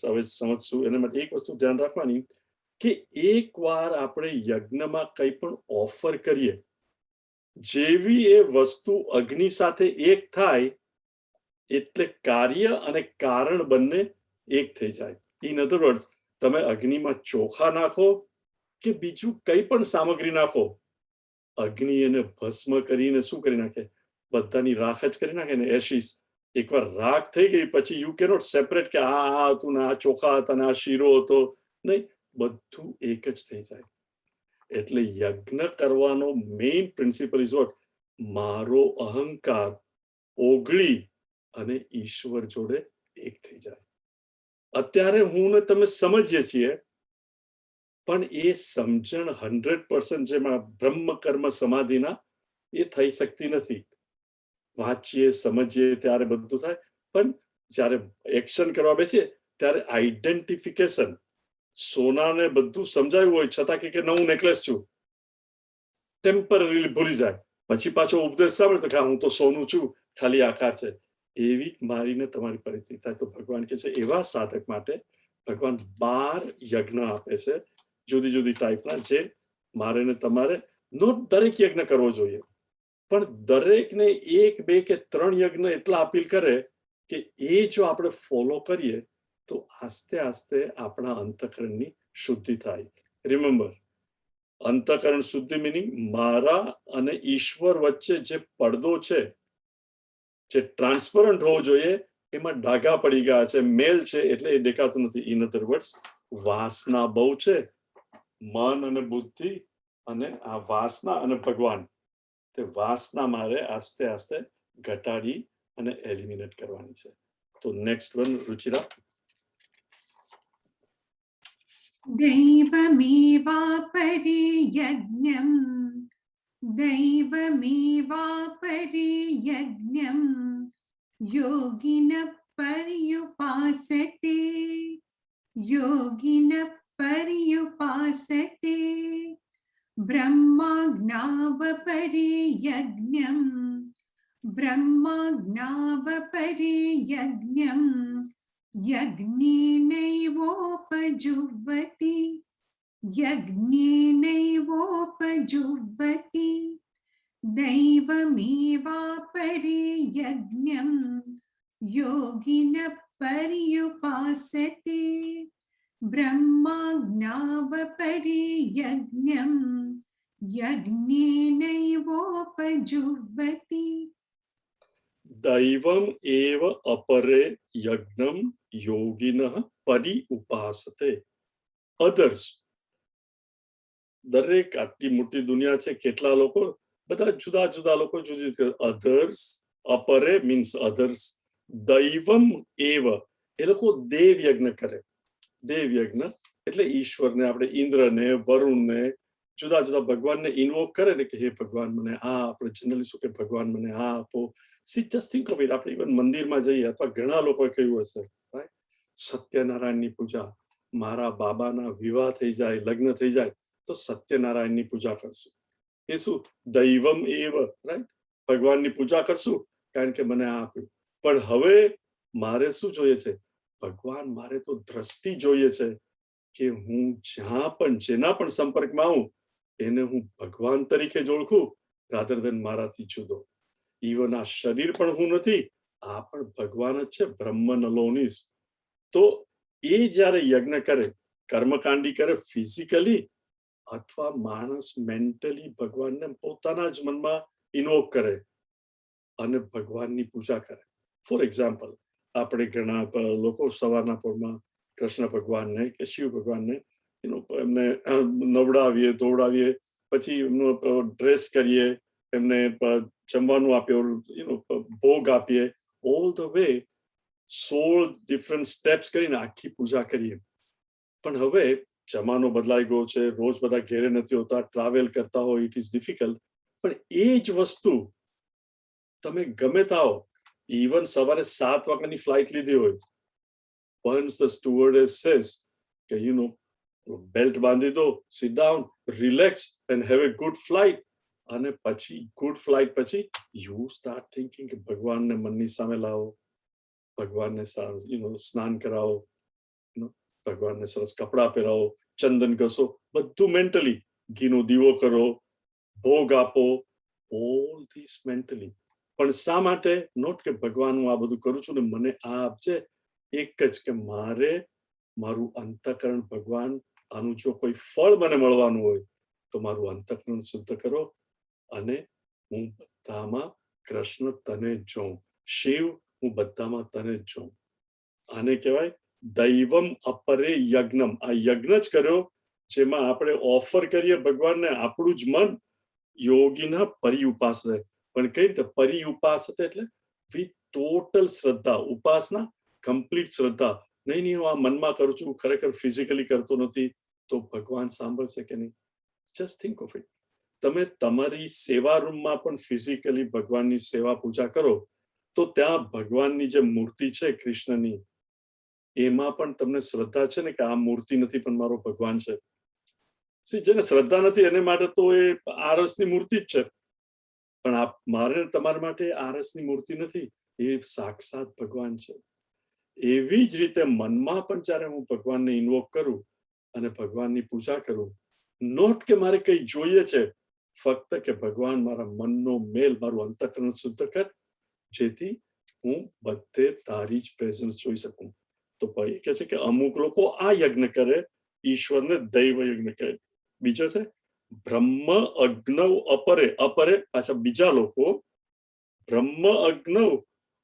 હવે સમજશું. એના માટે એક વસ્તુ ધ્યાન રાખવાની કે એકવાર આપણે યજ્ઞમાં કંઈ પણ ઓફર કરીએ, જેવી એ વસ્તુ અગ્નિ સાથે એક થાય એટલે કાર્ય અને કારણ બંને એક થઈ જાય. ઇન અધર વર્ડ્સ, તમે અગ્નિમાં ચોખા નાખો કે બીજું કંઈ પણ સામગ્રી નાખો, અગ્નિ એને ભસ્મ કરીને શું કરી નાખે? બધાની રાખ જ કરી નાખે ને, એશિસ. એકવાર રાખ થઈ ગઈ પછી યુ કેનોટ સેપરેટ કે આ હતું ને આ ચોખા હતા ને આ શીરો હતો. નહીં, બધું એક જ થઈ જાય. એટલે યજ્ઞ કરવાનો મેઇન પ્રિન્સિપલ ઇઝ વોટ? મારો અહંકાર ઓગળી અને ઈશ્વર જોડે એક થઈ જાય. અત્યારે હું ને તમે સમજીએ છીએ, પણ એ સમજણ 100% જેમાં બ્રહ્મ કર્મ સમાધિના એ થઈ શકતી નથી. વાંચીએ સમજીએ ત્યારે બધું થાય, પણ જ્યારે એક્શન કરવા બેસીએ ત્યારે આઈડેન્ટિફિકેશન, સોનાને બધું સમજાયું હોય છતાં કે હું નેકલેસ છું, ટેમ્પરરી ભૂલી જાય. પછી પાછો ઉપદેશ સાંભળે તો કે હું તો સોનું છું, ખાલી આકાર છે. એવી મારીને તમારી પરિસ્થિતિ થાય. તો ભગવાન કહે છે એવા સાધક માટે ભગવાન 12 યજ્ઞ આપે છે, જુદી જુદી ટાઈપના, જે મારે ને તમારે નોટ દરેક યજ્ઞ કરવો જોઈએ, પણ દરેકને 1, 2 કે 3 યજ્ઞ એટલા અપીલ કરે કે એ જો આપણે ફોલો કરીએ તો આસ્તે આસ્તે આપણા અંતઃકરણની શુદ્ધિ થાય. રિમેમ્બર, અંતઃકરણ શુદ્ધિ મિનિંગ મારા અને ઈશ્વર વચ્ચે જે પડદો છે, જે ટ્રાન્સપરન્ટ હોવો જોઈએ, એમાં ડાઘા પડી ગયા છે, મેલ છે, એટલે એ દેખાતું નથી. ઇન અધર વર્ડ્સ, વાસના બહુ છે, મન અને બુદ્ધિ અને આ વાસના અને ભગવાન, તે વાસના મારે આસ્તે આસ્તે ઘટાડી અને એલિમિનેટ કરવાની છે. તો નેક્સ્ટ વન, રુચિરા. दैवमेवापरे यज्ञं दैवमेवापरे यज्ञं योगिनः पर्युपासते योगिनः पर्युपासते ब्रह्माज्ञावपरे यज्ञं ब्रह्माज्ञावपरे यज्ञं यज्ञेनैवोपजुह्वति यज्ञेनैवोपजुह्वति दैवमेवापरे यज्ञं योगिनः पर्युपासते ब्रह्माज्ञावपरे यज्ञं यज्ञेनैवोपजुह्वति. દૈવમ એવ અપરે યજ્ઞમ યોગિનઃ પરી ઉપાસતે. અધર્સ, દરેક આટલી મોટી દુનિયા છે, કેટલા લોકો, બધા જુદા જુદા લોકો, જુદી જુદી. અધર્સ, અપરે મીન્સ અધર્સ, દૈવમ એવ, એ લોકો દેવ યજ્ઞ કરે. દેવ યજ્ઞ એટલે ઈશ્વરને, આપણે ઇન્દ્રને, વરુણને, જુદા જુદા ભગવાનને ઇન્વોક કરે ને કે હે ભગવાન મને આ, આપણે જનરલી શું કે ભગવાન મને આ આપો. C just think of it. આપણે ઇવન મંદિરમાં જઈએ અથવા ઘણા લોકોએ કહ્યું હશે, રાઈટ, સત્યનારાયણની પૂજા, મારા બાબાના વિવાહ થઈ જાય, લગ્ન થઈ જાય તો સત્યનારાયણની પૂજા કરશું. એ શું? દૈવમ એવ, રાઈટ, ભગવાનની પૂજા કરશું કારણ કે મને આ આપ્યું. પણ હવે મારે શું જોઈએ છે? ભગવાન, મારે તો દ્રષ્ટિ જોઈએ છે કે હું જ્યાં પણ જેના પણ સંપર્કમાં આવું એને હું ભગવાન તરીકે જ ઓળખું, રાધર દેન મારાથી જુદો. ઇવન આ શરીર પણ હું નથી, આ પણ ભગવાન જ છે, બ્રહ્મ નલોનિસ. તો એ જ્યારે યજ્ઞ કરે, કર્મકાંડી કરે ફિઝિકલી, અથવા માણસ મેન્ટલી ભગવાનને પોતાના જ મનમાં ઇન્વોક કરે અને ભગવાનની પૂજા કરે. ફોર એક્ઝામ્પલ, આપણે ઘણા લોકો સવારના પરમાં કૃષ્ણ ભગવાનને કે શિવ ભગવાનને એમને નવડાવીએ, ધોવડાવીએ, પછી એમનો ડ્રેસ કરીએ, એમને જમવાનું આપીએ, ભોગ આપીએ, all the way 16 different steps કરીને આખી પૂજા કરીએ. પણ હવે જમાનો બદલાઈ ગયો છે, રોજ બધા ઘેરે નથી હોતા, ટ્રાવેલ કરતા હોય, ઇટ ઇઝ ડિફિકલ્ટ. પણ એ જ વસ્તુ તમે ગમે તાઓ, ઇવન સવારે 7 વાગ્યાની ફ્લાઇટ લીધી હોય, once the stewardess says કે બેલ્ટ બાંધી દો, sit down, relax and have a good flight, અને પછી ગુડ ફ્લાઇટ પછી યુ સ્ટાર્ટ થિંકિંગ કે ભગવાનને મનની સામે લાવો, ભગવાનને સ્નાન કરાવો, ભગવાનને સરસ કપડા પહેરાવો, ચંદન ઘસો, બધું મેન્ટલી, ઘીનો દીવો કરો, ભોગ આપો, ઓલ ધીસ મેન્ટલી. પણ શા માટે? નોટ કે ભગવાન હું આ બધું કરું છું ને મને આ આપજે, એક જ કે મારે મારું અંતઃકરણ ભગવાન, આનું જો કોઈ ફળ મને મળવાનું હોય તો મારું અંતઃકરણ શુદ્ધ કરો અને હું બધામાં કૃષ્ણ તને જ જોઉં, શિવ હું બધામાં તને જ જોઉં. આને કહેવાય દૈવમ અપરે યજ્ઞમ. આ યજ્ઞ જ કર્યો જેમાં આપણે ઓફર કરીએ ભગવાનને આપણું જ મન. યોગીના પરિઉપાસતે. પણ કઈ રીતે પરિઉપાસતે? એટલે વિથ ટોટલ શ્રદ્ધા. ઉપાસના કમ્પ્લીટ શ્રદ્ધા. નહીં હું આ મનમાં કરું છું, ખરેખર ફિઝિકલી કરતો નથી, તો ભગવાન સાંભળશે કે નહીં? Just think of it. તમે તમારી સેવા રૂમમાં પણ ફિઝિકલી ભગવાનની સેવા પૂજા કરો તો ત્યાં ભગવાનની જે મૂર્તિ છે કૃષ્ણની, એમાં પણ તમને શ્રદ્ધા છે ને કે આ મૂર્તિ નથી પણ મારો ભગવાન છે. જેને શ્રદ્ધા નથી એને માટે તો એ આરસની મૂર્તિ જ છે, પણ મારે તમારા માટે આરસની મૂર્તિ નથી, એ સાક્ષાત ભગવાન છે. એવી જ રીતે મનમાં પણ જ્યારે હું ભગવાનને ઇન્વોક કરું અને ભગવાનની પૂજા કરું, નોટ કે મારે કઈ જોઈએ છે, ફક્ત કે ભગવાન મારા મનનો મેલ, મારું અંતઃકરણ શુદ્ધ કર, જેથી હું બધે તારી જ પ્રેઝન્સ જોઈ શકું. તો ભાઈ કે છે કે અમુક લોકો આ યજ્ઞ કરે, ઈશ્વરને દૈવ યજ્ઞ કહે. બીજો છે બ્રહ્મ અગ્નવ અપરે. અપરે પાછા બીજા લોકો બ્રહ્મ અગ્નવ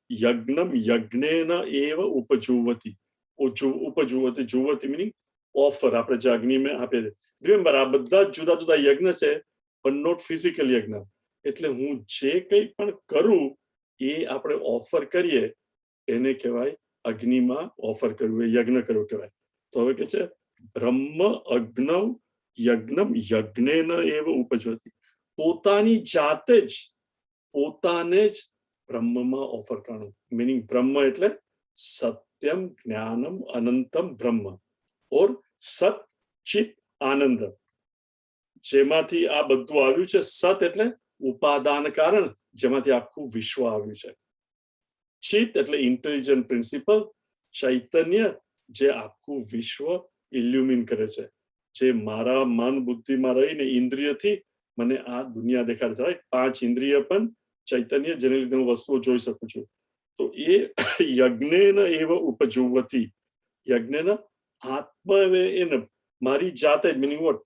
યજ્ઞમ યજ્ઞેન એવ ઉપજુવતી. ઉપજુવતી, જુવતી મીનિંગ ઓફર. આપણે જે અગ્નિ મેં આપે છે, રિમેમ્બર આ બધા જુદા જુદા યજ્ઞ છે પણ નોટ ફિઝિકલ યજ્ઞ. એટલે હું જે કંઈ પણ કરું એ આપણે ઓફર કરીએ એને કહેવાય અગ્નિમાં ઓફર કરવું, એ યજ્ઞ કરવું કહેવાય. તો હવે કે છે બ્રહ્મ અગ્નવ યજ્ઞમ યજ્ઞેન એવ ઉપજવતી. પોતાની જાતે જ પોતાને જ બ્રહ્મમાં ઓફર કરવાનું. મીનિંગ બ્રહ્મ એટલે સત્યમ જ્ઞાનમ અનંતમ બ્રહ્મ ઓર સત ચિત આનંદ. જેમાંથી આ બધું આવ્યું છે. સત એટલે ઉપાદાન કારણ, જેમાંથી આખું વિશ્વ આવ્યું છે. ચિત એટલે ઇન્ટેલિજન્ટ પ્રિન્સિપલ. ચૈતન્ય જે આખું વિશ્વ ઇલ્યુમિન કરે છે, જે મારા મન બુદ્ધિમાં રહીને ઇન્દ્રિયથી મને આ દુનિયા દેખાડે છે. 5 ઇન્દ્રિય પણ ચૈતન્ય, જેને લીધે હું વસ્તુઓ જોઈ શકું છું. તો એ યજ્ઞેન એવ ઉપજુવતી. યજ્ઞેન આત્મ એને મારી જાતે જ, meaning what?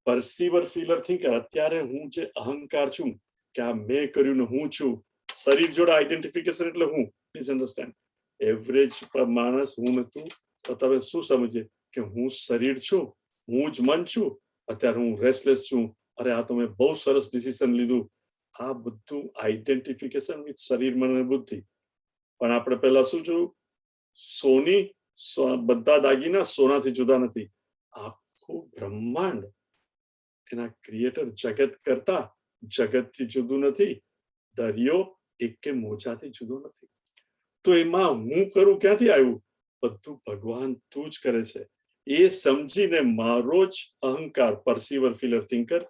Perceiver feeler thinker. અત્યારે હું જે અહંકાર છું કે આ મેં કર્યું ને હું છું, શરીર જોડે આઈડેન્ટિફિકેશન એટલે હું. Please understand. એવરેજ માણસ હું નતું. તો તમે શું સમજે કે હું શરીર છું, હું જ મન છું, અત્યારે હું રેસ્ટલેસ છું, અરે આ તો મેં બહુ સરસ ડિસિઝન લીધું. આ બધું આઈડેન્ટિફિકેશન વિથ શરીર, મન અને બુદ્ધિ. પણ આપણે પહેલા શું જોયું? સોની બધા દાગીના સોનાથી જુદા નથી. આખું બ્રહ્માંડ એના ક્રિએટર જગત કરતા જગતથી જુદું નથી. દરિયો એક કે મોજાથી જુદો નથી. તો એમાં હું કરું ક્યાંથી આવ્યું? બધું ભગવાન તું જ કરે છે. એ સમજીને મારો જ અહંકાર, પરસીવર ફીલર થિંકર,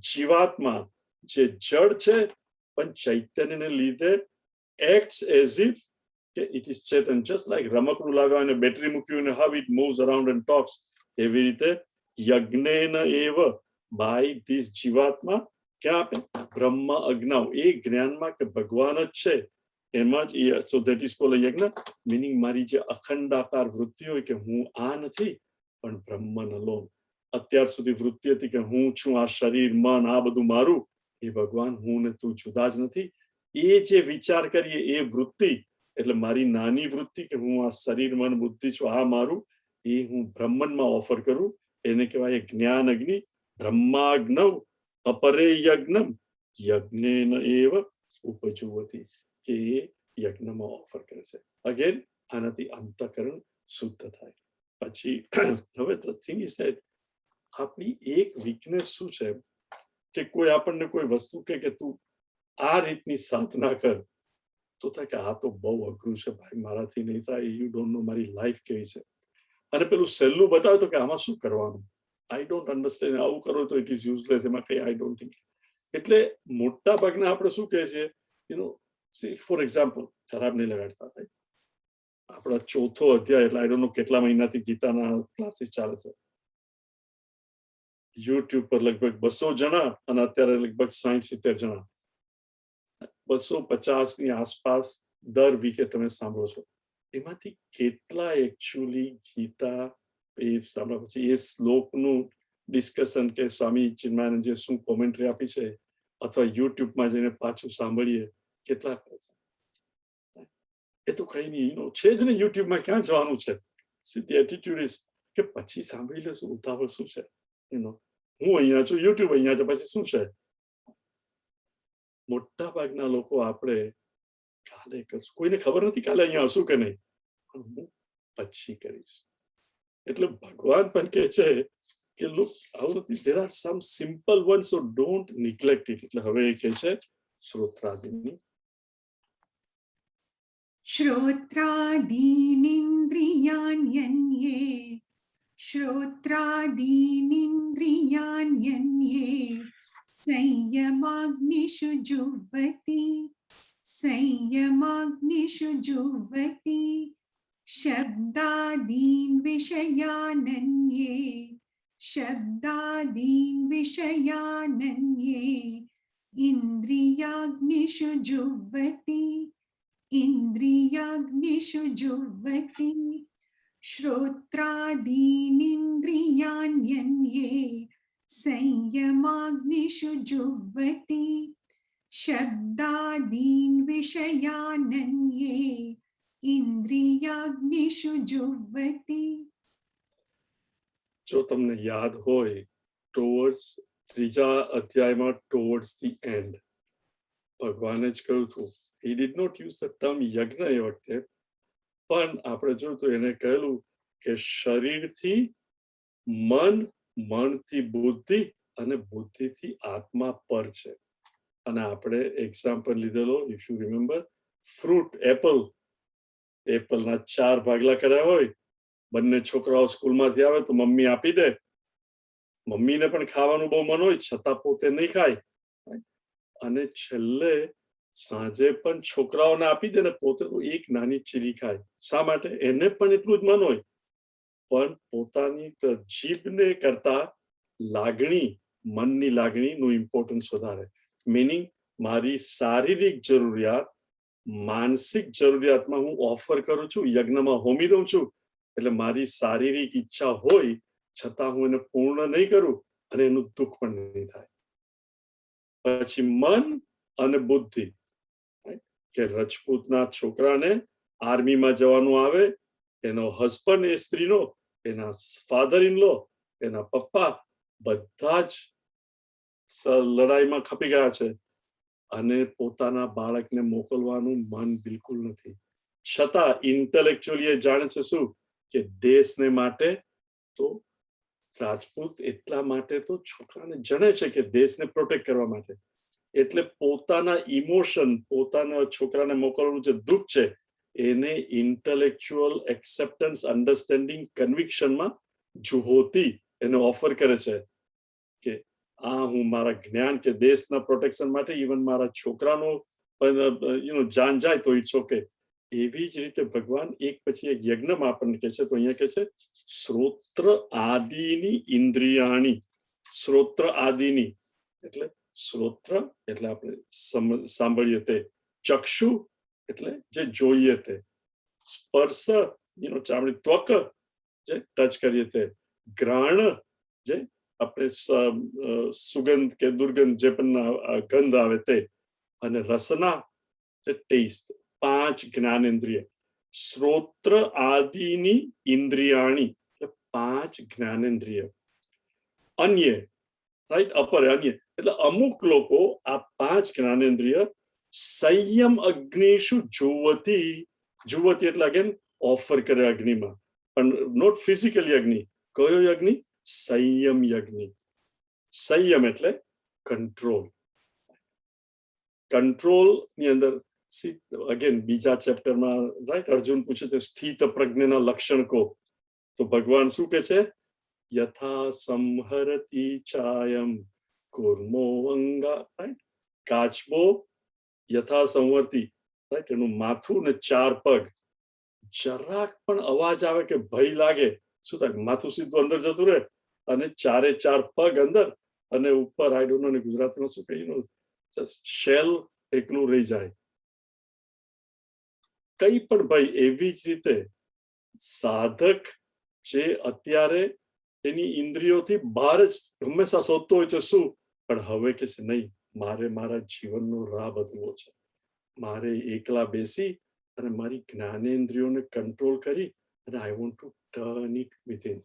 જીવાત્મા જે જડ છે પણ ચૈતન્યને લીધે એક્ટ્સ એઝ ઇફ કે it is Chetan. Just like રમકડું લગાવીને બેટરી મૂક્યું ને how it moves around and talks, એવી રીતે યજ્ઞેન એવ બાય ધીસ જીવાત્મા ક્યાં આપે? બ્રહ્મ અજ્ઞાવ. એ જ્ઞાનમાં કે ભગવાન જ છે એમાં જ. સો ધેટ ઇઝ કોલ્ડ યજ્ઞ. મીનિંગ મારી જે અખંડાકાર વૃત્તિ હોય કે હું આ નથી પણ બ્રહ્મન અલોન. અત્યાર સુધી વૃત્તિ હતી કે હું છું, આ શરીર મન આ બધું મારું, એ ભગવાન હું ને તું જુદા જ નથી. એ જે વિચાર કરીએ એ વૃત્તિ, એટલે મારી નાની વૃત્તિ કે હું આ શરીર મન બુદ્ધિ છું, આ મારું, એ હું બ્રહ્મનમાં ઓફર કરું. એને કહેવાય જ્ઞાન અગ્નિ. બ્રહ્માગ્નવ અપરે યજ્ઞમ યજ્ઞેન એવ ઉપજુવતી. કે એ યજ્ઞમાં ઓફર કરે છે. અગેન આનાથી અંતઃકરણ શુદ્ધ થાય. પછી હવે ધ થિંગ ઇઝ ધેટ આપણી એક વીકનેસ શું છે કે કોઈ આપણને કોઈ વસ્તુ કે તું આ રીતની સાધના કર, તો થાય કે આ તો બહુ અઘરું છે ભાઈ, મારાથી નહીં થાય, યુ ડોન્ટ નો મારી લાઈફ કેવી છે. અને પેલું સહેલું બતાવે તો કે આમાં શું કરવાનું, આઈ ડોન્ટ અન્ડરસ્ટેન્ડ, આવું કરો તો ઇટ ઇઝ યુઝલેસ, એમાં કઈ આઈ ડોન્ટ થિંક. એટલે મોટા ભાગના આપણે શું કહે છે, you know, C for example, ખરાબ નહીં લગાડતા ભાઈ, આપણા 4થો અધ્યાય એટલે આઈ ડોન્ટ નો કેટલા મહિનાથી ગીતાના ક્લાસીસ ચાલે છે. યુટ્યુબ પર લગભગ 200 જણા અને અત્યારે લગભગ 60-70 જણા, 250 ની આસપાસ દર વીકે તમે સાંભળો છો. એમાંથી કેટલા એકચ્યુઅલી ગીતા એ સાંભળ્યા પછી એ શ્લોકનું ડિસ્કશન કે સ્વામી ચિન્મયાનંદજીએ શું કોમેન્ટ્રી આપી છે, અથવા યુટ્યુબમાં જઈને પાછું સાંભળીએ, કેટલા કરે છે. એ તો કઈ નહીં, છે જ ને યુટ્યુબમાં, ક્યાં જવાનું છે. સીધી એટીટ્યુડ ઇઝ કે પછી સાંભળી લેશું, ઉતાવળ શું છે, હું અહીંયા છું, યુટ્યુબ અહીંયા છે, પછી શું છે. મોટા ભાગના લોકો આપણે કાલે કરશું, કોઈને ખબર નથી કાલે અહીંયા હશું કે નહીં, પણ હું પછી કરીશ. એટલે ભગવાન પણ કહે છે કે લુક, આવું નથી, there are some simple ones, so don't neglect it. એટલે હવે એ કહે છે શ્રોત્રાદિની, श्रोत्रादीनिन्द्रियाण्यन्ये श्रोत्रादीनिन्द्रियाण्यन्ये संयमाग्निषु जुह्वति संयमाग्निषु जुह्वति शब्दादीन् विषयानन्ये शब्दादीन् विषयानन्ये इन्द्रियाग्निषु जुह्वति इन्द्रियाग्निषु जुह्वति श्रोत्रादीनिन्द्रियाण्यन्ये संयमाग्निषु जुह्वति शब्दादीन् विषयानन्ये इन्द्रियाग्निषु जुह्वति. જો તમને યાદ હોય, ટુવર્ડ્સ 3જા અધ્યાયમાં ટુવર્ડ્સ ધી એન્ડ ભગવાને જ કહ્યું હતું, he did not use the term યજ્ઞ એ વખતે, પણ આપણે જોયું તો એને કહેલું કે શરીરથી મન, મનથી બુદ્ધિ અને બુદ્ધિથી આત્મા પર છે. અને આપણે એક્ઝામ્પલ લીધેલો, ઇફ યુ રિમેમ્બર, ફ્રૂટ, એપલના 4 ભાગલા કર્યા હોય, બંને છોકરાઓ સ્કૂલમાંથી આવે તો મમ્મી આપી દે, મમ્મીને પણ ખાવાનું બહુ મન હોય છતાં પોતે નહીં ખાય, અને છેલ્લે સાંજે પણ છોકરાઓને આપી દે ને પોતે તો એક નાની ચીરી ખાય. શા માટે? એને પણ એટલું જ મન હોય, પણ પોતાની જીભને કરતા લાગણી, મનની લાગણીનું ઇમ્પોર્ટન્સ વધારે. મીનિંગ મારી શારીરિક જરૂરિયાત માનસિક જરૂરિયાતમાં હું ઓફર કરું છું, યજ્ઞમાં હોમી દઉં છું, એટલે મારી શારીરિક ઈચ્છા હોય છતાં હું એને પૂર્ણ નહીં કરું અને એનું દુઃખ પણ નહીં થાય. પછી મન અને બુદ્ધિ, કે રજપૂતના છોકરાને આર્મીમાં જવાનું આવે, એનો હસબન્ડ એ સ્ત્રીનો, એના ફાધર ઇન લો, એના પપ્પા બધા જ લડાઈમાં ખપી ગયા છે, અને પોતાના બાળકને મોકલવાનું મન બિલકુલ નથી. છતાં ઇન્ટેલેક્ચ્યુઅલી એ જાણે છે શું, કે દેશને માટે તો રાજપૂત એટલા માટે તો છોકરાને જણે છે કે દેશને પ્રોટેક્ટ કરવા માટે, એટલે પોતાના ઇમોશન, પોતાના છોકરાને મોકલવાનું જે દુઃખ છે એને ઇન્ટેલેક્ચ્યુઅલ એક્સેપ્ટન્સ, અન્ડરસ્ટેન્ડિંગ, કન્વિક્શનમાં જુહોતી એને ઓફર કરે છે કે આ હું મારા જ્ઞાન કે દેશના પ્રોટેક્શન માટે ઇવન મારા છોકરાનો જાન જાય તો ઇટ્સ ઓકે. એવી જ રીતે ભગવાન એક પછી એક યજ્ઞમાં આપણને કહે છે, તો અહીંયા કહે છે શ્રોત્ર આદિની ઇન્દ્રિયાણી. શ્રોત્ર આદિની એટલે શ્રોત્ર એટલે આપણે સાંભળીએ તે, ચક્ષુ એટલે જે જોઈએ તે, સ્પર્શ ચામડી ત્વક જે ટચ કરીએ તે, ઘ્રાણ જે આપણે સુગંધ કે દુર્ગંધ જે પણ ગંધ આવે તે, અને રસના જે ટેસ્ટ. 5 જ્ઞાનેન્દ્રિય. શ્રોત્ર આદિની ઇન્દ્રિયાણી એટલે 5 જ્ઞાનેન્દ્રિય. અન્ય, રાઈટ, અપર અન્ય એટલે અમુક લોકો આ 5 જ્ઞાનેન્દ્રિય સંયમ અગ્નિષુ જુવતી. જુવતી એટલે અગેન ઓફર કરે અગ્નિમાં, પણ નોટ ફિઝિકલી અગ્નિ. કયો અગ્નિ? સંયમ યજ્ઞ. સંયમ એટલે કંટ્રોલ. કંટ્રોલ ની અંદર સી અગેન બીજા ચેપ્ટરમાં રાઈટ અર્જુન પૂછે છે સ્થિત પ્રજ્ઞના લક્ષણ કો, તો ભગવાન શું કે છે? યથા સંહરતી ચાયમ કુર્મો અંગા, રાઈટ? કાચબો યથા સંવર્તી, રાઈટ? એનું માથું ને 4 પગ, જરાક પણ અવાજ આવે કે ભય લાગે, શું થાય? માથું સીધું અંદર જતું રહે અને 4 પગ અંદર, અને ઉપર આઈ ડોન્ટ નો ને ગુજરાતીમાં શું કહીએ, શેલ એકલું રહી જાય. કઈ પણ ભાઈ એવી જ રીતે સાધક જે અત્યારે એની ઇન્દ્રિયોથી બહાર જ હંમેશા શોધતો હોય છે શું, પણ હવે કે છે નહીં, મારે મારા જીવનનો રાહ બદલવો છે, મારે એકલા બેસી અને મારી જ્ઞાનેન્દ્રિયોને કંટ્રોલ કરી અને I want to turn it within.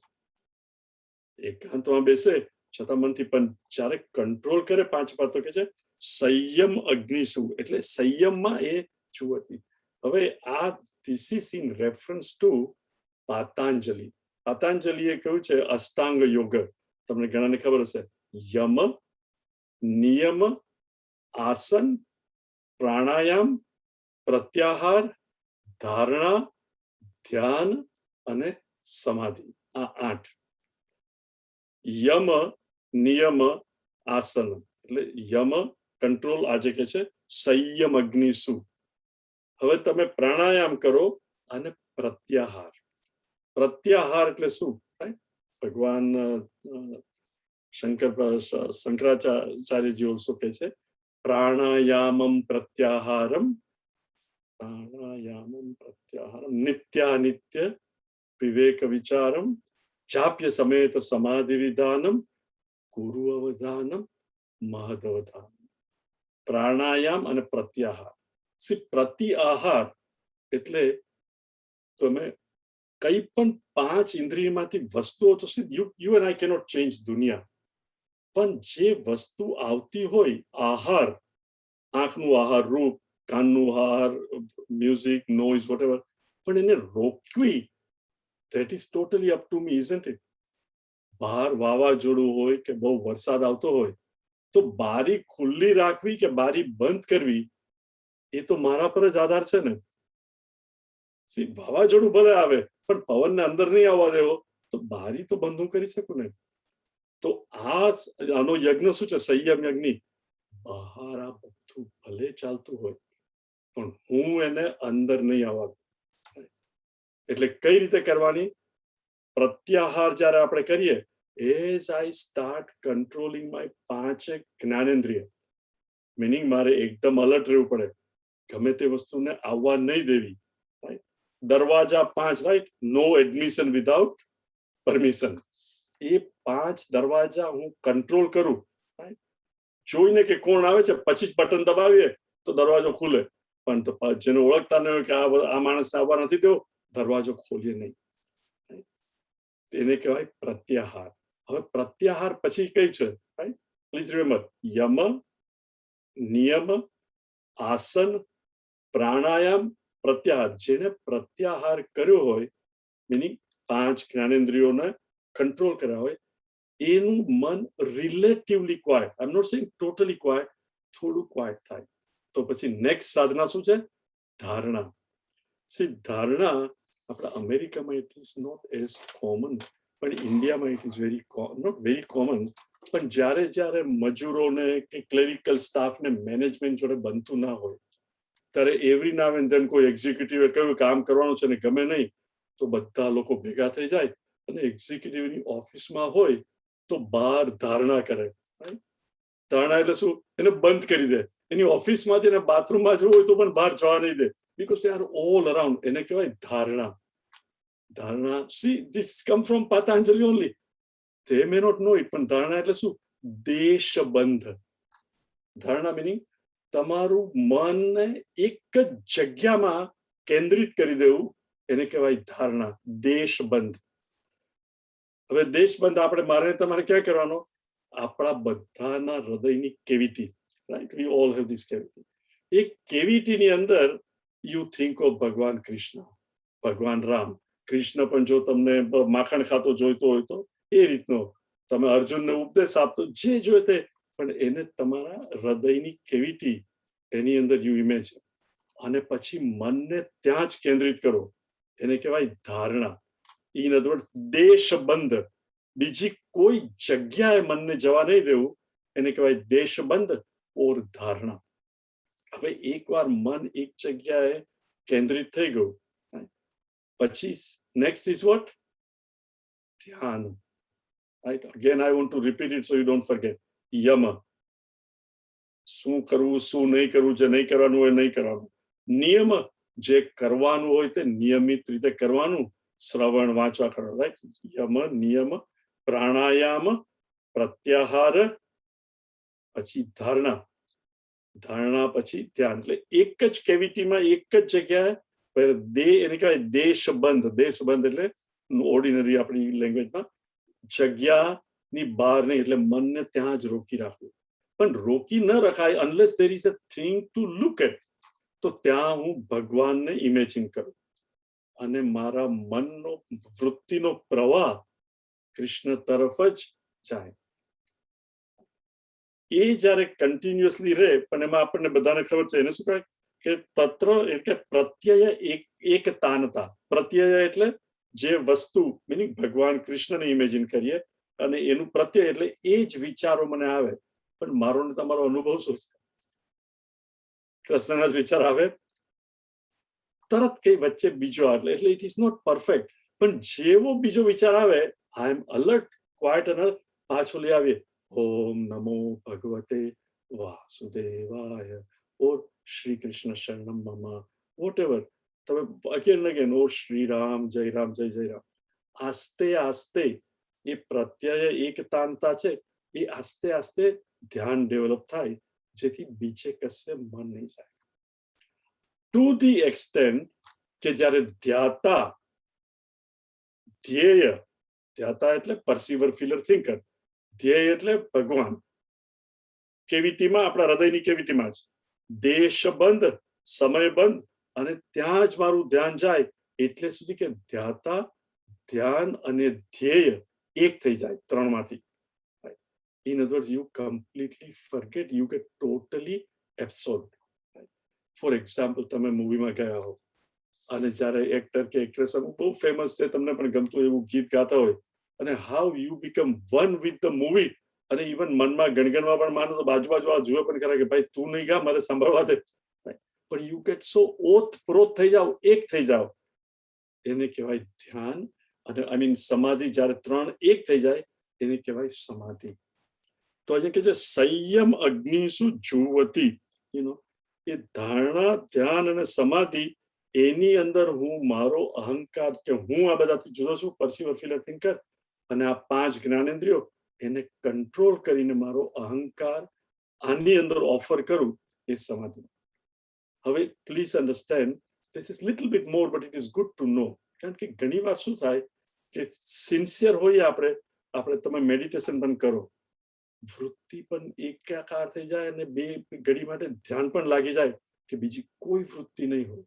એકાંતમાં બેસે છતાં મનથી, પણ જ્યારે કંટ્રોલ કરે 5 પાતો કે છે સંયમ અગ્નિસુ, એટલે સંયમમાં એ જુવતી. હવે આ this is in reference to Patanjali. પાતાંજલિએ કહ્યું છે અષ્ટાંગ યોગ, તમને ઘણાને ખબર હશે, યમ, નિયમ, આસન, પ્રાણાયામ, પ્રત્યાહાર, ધારણા, ધ્યાન અને સમાધિ, આ 8. યમ, નિયમ, આસન, એટલે યમ કંટ્રોલ, આજે કે છે સંયમ અગ્નિસુ. હવે તમે પ્રાણાયામ કરો અને પ્રત્યાહાર. પ્રત્યાહાર એટલે શું? ભગવાન શંકરાચાર્યજી ઓલ્સો કહે છે પ્રાણાયામમ પ્રત્યાહારમ, પ્રાણાયામમ પ્રત્યાહારમ નિત્યાનિત્ય વિવેક વિચારમ ચાપ્ય સમેત સમાધિ વિધાનમ ગુરુ અવધાનમ મહદવધાનમ. પ્રાણાયામ અને પ્રત્યાહાર. પ્રત્યાહાર એટલે તમે કઈ પણ 5 ઇન્દ્રિયમાંથી વસ્તુઓ, તો you and I cannot change દુનિયા, પણ જે વસ્તુ આવતી હોય, આહાર, આંખનું આહાર રૂપ, કાનનું આહાર મ્યુઝિક, નોઇઝ, વોટેવર, પણ એને રોકવી, that is totally up to me, isn't it? બહાર વાવાઝોડું હોય કે બહુ વરસાદ આવતો હોય તો બારી ખુલ્લી રાખવી કે બારી બંધ કરવી, એ તો મારા પર જ આધાર છે ને. વાવાઝોડું ભલે આવે પણ પવનને અંદર નહીં આવવા દેવો, તો બારી તો બંધ હું કરી શકું ને. તો આનો યજ્ઞ શું છે? સંયમ યજ્ઞ. બહાર આ બધું ભલે ચાલતું હોય પણ હું એને અંદર નહીં આવવા દઉં. એટલે કઈ રીતે કરવાની? પ્રત્યાહાર જ્યારે આપણે કરીએ, as I start controlling my 5 જ્ઞાનેન્દ્રિય, મીનિંગ મારે એકદમ અલર્ટ રહેવું પડે, ગમે તે વસ્તુને આવવા નહીં દેવી. દરવાજા 5, રાઈટ? નો એડમિશન વિધાઉટ પરમિશન. એ 5 દરવાજા હું કંટ્રોલ કરું. જોઈને કે કોણ આવે છે પછી જ બટન દબાવીએ તો દરવાજો ખુલે, પણ જેને ઓળખતા નહીં હોય કે આ માણસને આવવા નથી દેવો, દરવાજો ખોલીએ નહીં. એને કહેવાય પ્રત્યાહાર. હવે પ્રત્યાહાર પછી કઈ છે? પ્લીઝ રિમેમ્બર, યમ, નિયમ, આસન, પ્રાણાયામ, પ્રત્યાહાર. જેને પ્રત્યાહાર કર્યો હોય, મીનિંગ 5 જ્ઞાનેન્દ્રિયોને કંટ્રોલ કર્યા હોય, એનું મન relatively quiet, I am not saying totally quiet, થોડું ક્વાયટ થાય. તો પછી નેક્સ્ટ સાધના શું છે? ધારણા. ધારણા આપણા અમેરિકામાં it is not as common, પણ ઇન્ડિયામાં it is not very common. પણ જ્યારે મજૂરોને કે ક્લેરિકલ સ્ટાફને મેનેજમેન્ટ જોડે બનતું ના હોય, ત્યારે એવરી નાવ એન્ડ ધેન કોઈ એક્ઝિક્યુટિવે કહ્યું કામ કરવાનું છે ને ગમે નહીં, તો બધા લોકો ભેગા થઈ જાય અને એક્ઝિક્યુટિવની ઓફિસમાં હોય તો બહાર ધારણા કરે. ધારણા એટલે શું? એને બંધ કરી દે. એની ઓફિસમાંથી એને બાથરૂમમાં જવું હોય તો પણ બહાર જવા નહીં દે, because they are all around. એને કહેવાય ધારણા. ધારણા, see, this come from Patanjali only. They may not know it, પણ ધારણા એટલે શું? દેશબંધ. ધારણા મીનિંગ તમારું મનને એક જ જગ્યામાં કેન્દ્રિત કરી દેવું, એને કહેવાય ધારણા, દેશબંધ. હવે દેશબંધ આપણે મારે તમારે ક્યાં કરવાનો? આપણા બધાના હૃદયની cavity, right? We all have this cavity. એ કેવિટીની અંદર યુ થિંક ઓફ ભગવાન કૃષ્ણ, ભગવાન રામ. કૃષ્ણ પણ જો તમને માખણ ખાતો જોઈતો હોય તો એ રીતનો, તમે અર્જુનને ઉપદેશ આપતો, જે જોઈતે, પણ એને તમારા હૃદયની કેવિટી, એની અંદર યુ ઇમેજિન. અને પછી મનને ત્યાં જ કેન્દ્રિત કરો, એને કહેવાય ધારણા. ઇન અધર વર્ડ દેશબંધ, બીજી કોઈ જગ્યાએ મનને જવા નહીં દેવું, એને કહેવાય દેશબંધ ઓર ધારણા. હવે એકવાર મન એક જગ્યાએ કેન્દ્રિત થઈ ગયું, પછી નેક્સ્ટ ઇઝ વોટ? ધ્યાન. Right, again I want to repeat it so you don't forget. યમ, શું કરવું શું નહીં કરવું, જે નહીં કરવાનું હોય નહીં કરવાનું. નિયમ, જે કરવાનું હોય તે નિયમિત રીતે કરવાનું, શ્રવણ વાંચવા કરવાનું. રાઈટ, યમ નિયમ, પ્રાણાયામ, પ્રત્યાહાર, પછી ધારણા, ધારણા પછી ધ્યાન. એટલે એક જ કેવિટીમાં એક જ જગ્યાએ એને કહેવાય દેશબંધ. દેશબંધ એટલે ઓર્ડિનરી આપણી લેંગ્વેજમાં જગ્યાની બહાર નહીં, એટલે મનને ત્યાં જ રોકી રાખવું. પણ રોકી ન રખાય unless there is a thing to look at. તો ત્યાં હું ભગવાનને ઇમેજિન કરું અને મારા મનનો વૃત્તિનો પ્રવાહ કૃષ્ણ તરફ જ જાય. એ જ્યારે કન્ટિન્યુઅસલી રહે, પણ એમાં આપણને બધાને ખબર છે એને શું કહે કે તત્ર એટલે પ્રત્યય એકતાનતા. પ્રત્યય એટલે જે વસ્તુ, મિનિંગ ભગવાન કૃષ્ણને ઇમેજિન કરીએ અને એનું પ્રત્યય એટલે એ જ વિચારો મને આવે. પણ મારો ને તમારો અનુભવ શું છે? કૃષ્ણના જ વિચાર આવે, તરત કઈ વચ્ચે બીજો આવે, એટલે ઇટ ઇઝ નોટ પરફેક્ટ. પણ જેવો બીજો વિચાર આવે, આઈ એમ અલર્ટ, ક્વાઇટ અને પાછો લઈ આવીએ, ઓમ નમો ભગવતે વાસુદેવાય ઓર શ્રી કૃષ્ણ શરણમ મમ, વોટ એવર તમે અગેન અગેન, ઓ શ્રી રામ જય રામ જય જય રામ. આસ્તે આસ્તે એ પ્રત્યય એકતાનતા છે, એ આસ્તે આસ્તે ધ્યાન ડેવલપ થાય, જેથી બીજે કશે મન નહીં જાય. ટુ ધી એક્સટેન્ટ કે જ્યારે ધ્યાતા, ધ્યેય, ધ્યાતા એટલે પરસીવર ફીલર થિંકર, ધ્યેય એટલે ભગવાન, કેવિટીમાં આપણા હૃદયની કેવિટીમાં જ દેશબંધ, સમયબંધ, અને ત્યાં જ મારું ધ્યાન જાય એટલે સુધી કે ધ્યાતા, ધ્યાન અને ધ્યેય એક થઈ જાય ત્રણમાંથી. In other words, you completely forget, you get totally absorbed. For example, તમે મૂવીમાં ગયા હો અને જ્યારે એક્ટર કે એક્ટ્રેસ બહુ ફેમસ છે, તમને પણ ગમતું એવું ગીત ગાતા હોય, અને how you become one with the movie, અને ઇવન મનમાં ગણગણવા પણ માનો તો બાજુ જુએ પણ ખરા કે ભાઈ તું નહીં ગા, મારે સાંભળવા દે. પણ યુ ગેટ સો ઓતપ્રોત થઈ જાઓ, એક થઈ જાઓ, એને કહેવાય ધ્યાન. અને આઈ મીન સમાધિ, જ્યારે ત્રણ એક થઈ જાય એને કહેવાય સમાધિ. તો અહીંયા કે છે સંયમ અગ્નિસુ જુવતી, એ ધારણા, ધ્યાન અને સમાધિ, એની અંદર હું મારો અહંકાર કે હું આ બધાથી જુદો છું, પરસીવર ફીલર થિંકર, અને આ પાંચ જ્ઞાનેન્દ્રિયો, એને કંટ્રોલ કરીને મારો અહંકાર આની અંદર ઓફર કરું, એ સમાધિ. હવે please understand, this is little bit more, but it is good to know. કારણ કે ઘણી વાર શું થાય કે સિન્સિયર હોઈએ આપણે તમે મેડિટેશન પણ કરો, વૃત્તિ પણ એકાકાર થઈ જાય અને બે ઘડી માટે ધ્યાન પણ લાગી જાય કે બીજી કોઈ વૃત્તિ નહીં હોય.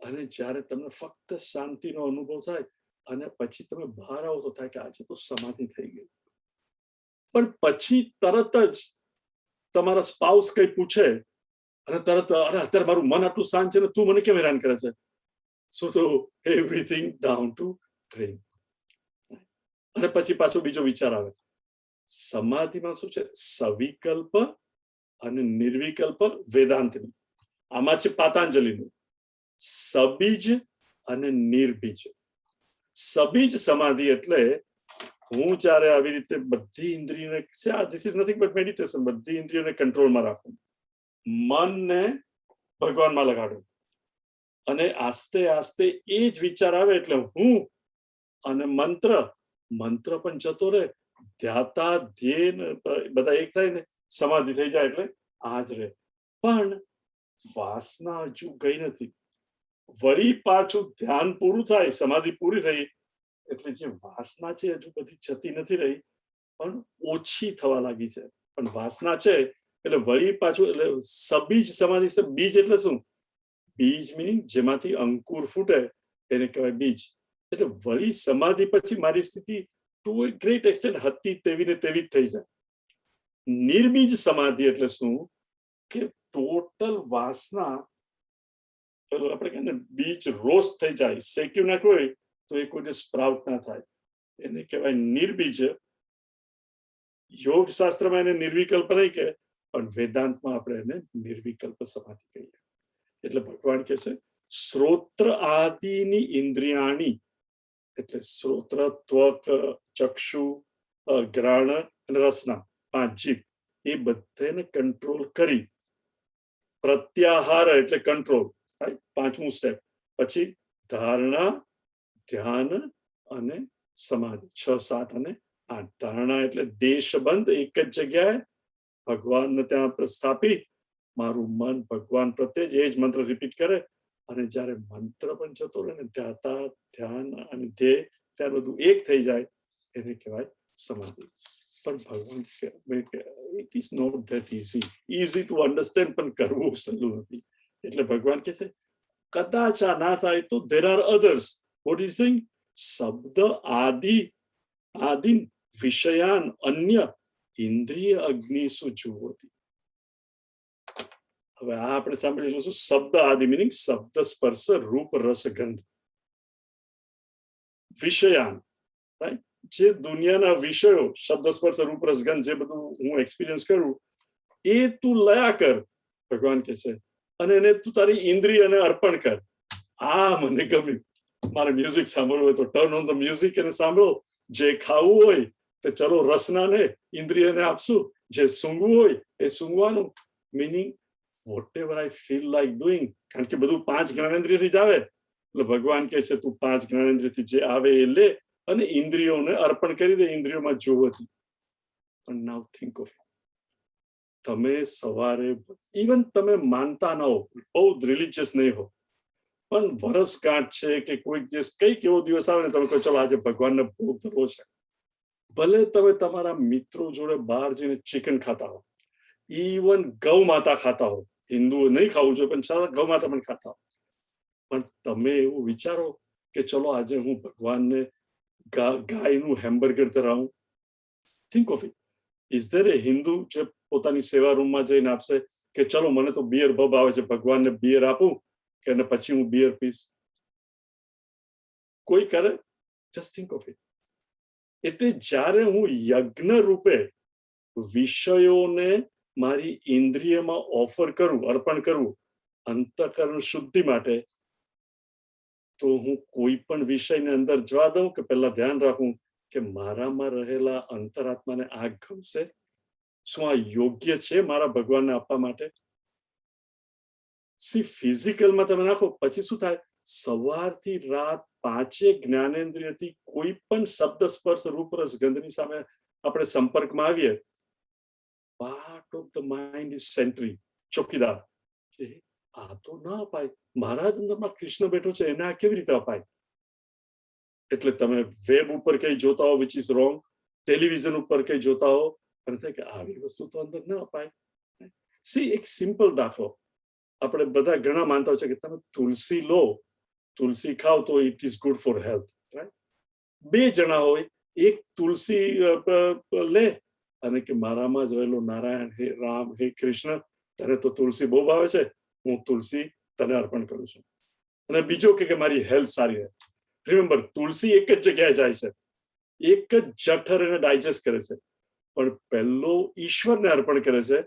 અને જ્યારે તમને ફક્ત શાંતિનો અનુભવ થાય અને પછી તમે બહાર આવો તો થાય કે આજે તો સમાધિ થઈ ગઈ. પણ પછી તરત જ તમારા સ્પાઉસ કઈ પૂછે અને તરત, અરે અત્યારે મારું મન આટલું શાંત છે ને તું મને કેમ હેરાન કરે છે? સો એવરીથિંગ ડાઉન ટુ ડ્રેન. અને પછી પાછો બીજો વિચાર આવે. સમાધિમાં શું છે? સવિકલ્પ અને નિર્વિકલ્પ વેદાંતની. આમાં છે પાતાંજલિનું સબીજ અને નિર્બીજ. સબીજ સમાધિ એટલે હું જ્યારે આવી રીતે બધી ઇન્દ્રિયોને, this is nothing but meditation, બધી ઇન્દ્રિયોને કંટ્રોલમાં રાખું, મનને ભગવાનમાં લગાડું, અને આસ્તે આસ્તે એ જ વિચાર આવે એટલે હું અને મંત્ર પણ જતો રહે, ધ્યાતા ધ્યેય બધા એક થાય ને સમાધિ થઈ જાય એટલે આ જ રહે. પણ વાસના હજુ ગઈ નથી. વળી પાછું ધ્યાન પૂરું થાય, સમાધિ પૂરી થઈ એટલે જે વાસના છે હજુ બધી જતી નથી રહી, પણ ઓછી થવા લાગી છે. પણ વાસના છે એટલે વળી પાછું, એટલે સબીજ સમાધિ છે. બીજ એટલે શું? બીજ મિનિંગ જેમાંથી અંકુર ફૂટે એને કહેવાય બીજ. એટલે વળી સમાધિ પછી મારી સ્થિતિ ટુ એ ગ્રેટ એક્સટેન્ટ હતી તેવી ને તેવી જ થઈ જાય. નિર્બીજ સમાધિ એટલે શું? કે ટોટલ વાસના પેલું આપણે કહીએ ને બીજ રોસ્ટ થઈ જાય, શેક્યું નાખ્યું હોય તો એ કોઈને સ્પ્રાઉટ ના થાય, એને કહેવાય નિર્બીજ. યોગ શાસ્ત્રમાં એને નિર્વિકલ્પ નહીં કહે, પણ વેદાંતમાં આપણે એને નિર્વિકલ્પ સમાધિ કહીએ. એટલે ભગવાન કહે છે શ્રોત્ર આદિની ઇન્દ્રિયાણી, એટલે શ્રોત્ર, ત્વક, ચક્ષુ, ગ્રાણ અને રસના 5 જીભ, એ બધાને કંટ્રોલ કરી પ્રત્યાહાર એટલે કંટ્રોલ, પાંચમું સ્ટેપ. પછી ધારણા, ધ્યાન અને સમાધિ 6, 7 અને 8. ધારણા એટલે દેશબંધ, એક જ જગ્યાએ ભગવાનને ત્યાં પ્રસ્થાપી મારું મન ભગવાન પ્રત્યે જ એ જ મંત્ર રિપીટ કરે, અને જ્યારે મંત્ર પણ જતો રહે ને ધ્યાતા, ધ્યાન અને ધ્યેય, ત્યારે બધું એક થઈ જાય, એને કહેવાય સમાધિ. પણ ભગવાન it is not that easy to understand, પણ કરવું સહેલું નથી. એટલે ભગવાન કહે છે કદાચ આ ના થાય તો there are others. What is saying? શબ્દ આદિ વિષયાન અન્ય ઇન્દ્રિય અગ્નિષુ જુહોતિ. હવે આ આપણે સાંભળી લઈશું. શબ્દ આદિ મિનિંગ શબ્દ, સ્પર્શ, રૂપ, રસ, ગંધ. વિષયાન, રાઈટ, જે દુનિયાના વિષયો, શબ્દ, સ્પર્શ, રૂપ, રસ, ગંધ, જે બધું હું એક્સપિરિયન્સ કરું એ તું લયા કર, ભગવાન કહે છે, અને એને તું તારી ઇન્દ્રિયને અર્પણ કર. આ મને ગમ્યું. મારે મ્યુઝિક સાંભળવું હોય તો ટર્ન ઓન ધ મ્યુઝિક અને સાંભળો. જે ખાવું હોય તો ચલો રસનાને, ઇન્દ્રિયને આપશું. જે સૂંઘવું હોય એ સૂંઘવાનું. Meaning whatever I feel like doing, કારણ કે બધું 5 જ્ઞાનેન્દ્રિયથી જ આવે. એટલે ભગવાન કહે છે તું 5 જ્ઞાનેન્દ્રિયથી જે આવે એ લે અને ઇન્દ્રિયોને અર્પણ કરી દે, ઇન્દ્રિયોમાં જોવાથી. પણ નાઉ થિંક ઓફ, તમે સવારે ઇવન તમે માનતા ન હો, બહુ રિલિજિયસ નહીં હો, પણ વરસગાંઠ છે કે કોઈક દિવસ કંઈક એવો દિવસ આવે ને તમે કહો ચલો આજે ભગવાનને ભોગ ધરવો છે. ભલે તમે તમારા મિત્રો જોડે બહાર જઈને ચિકન ખાતા હો, ઇવન ગૌ માતા ખાતા હો, હિન્દુઓ નહીં ખાવું જોઈએ પણ છતાં ગૌ માતા પણ ખાતા હો, પણ તમે એવું વિચારો કે ચલો આજે હું ભગવાનને ગાયનું હેમ્બર્ગર ધરાવું. Think of it. Is there a Hindu જે પોતાની સેવા રૂમમાં જઈને આપશે કે ચલો મને તો બિયર બબ આવે છે, ભગવાનને બિયર આપું કે પછી હું બિયર પીસ? કોઈ કરે? Just think of it. એટલે જ્યારે હું યજ્ઞ રૂપે વિષયોને મારી ઇન્દ્રિયમાં ઓફર કરું, અર્પણ કરું અંતઃકરણ શુદ્ધિ માટે, તો હું કોઈ પણ વિષયને અંદર જવા દઉં કે પહેલા ધ્યાન રાખું કે મારામાં રહેલા અંતરાત્માને આ ગમશે? શું આ યોગ્ય છે મારા ભગવાનને આપવા માટે? સી ફિઝિકલમાં તમે નાખો પછી શું થાય? સવારથી રાત 5 જ્ઞાનેન્દ્રિયથી કોઈ પણ શબ્દ, સ્પર્શ, રૂપ, રસ, ગંધની સામે આપણે સંપર્કમાં આવીએ, part of the mind is sanitary, ચોકીદાર, કે આ તો ના અપાય. મારા જ અંદરમાં કૃષ્ણ બેઠો છે, એને આ કેવી રીતે અપાય? એટલે તમે વેબ ઉપર કઈ જોતા હો વિચ ઇઝ રોંગ, ટેલિવિઝન ઉપર કઈ જોતા હો અને થાય કે આવી વસ્તુ તો અંદર ન અપાય. સી એક સિમ્પલ દાખલો, આપણે બધા ઘણા માનતા હોય છે કે તમે તુલસી લો, તુલસી ખાવ તો it is good for health, right? 2 જણા હોય, એક તુલસી લે અને કે મારામાં જ રહેલો નારાયણ, હે રામ, હે કૃષ્ણ, તને તો તુલસી બહુ ભાવે છે, હું તુલસી તને અર્પણ કરું છું. અને બીજો કે મારી હેલ્થ સારી રહે. રિમેમ્બર, તુલસી એક જ જગ્યાએ જાય છે, એક જ જઠર એને ડાયજેસ્ટ કરે છે, પણ પહેલો ઈશ્વરને અર્પણ કરે છે.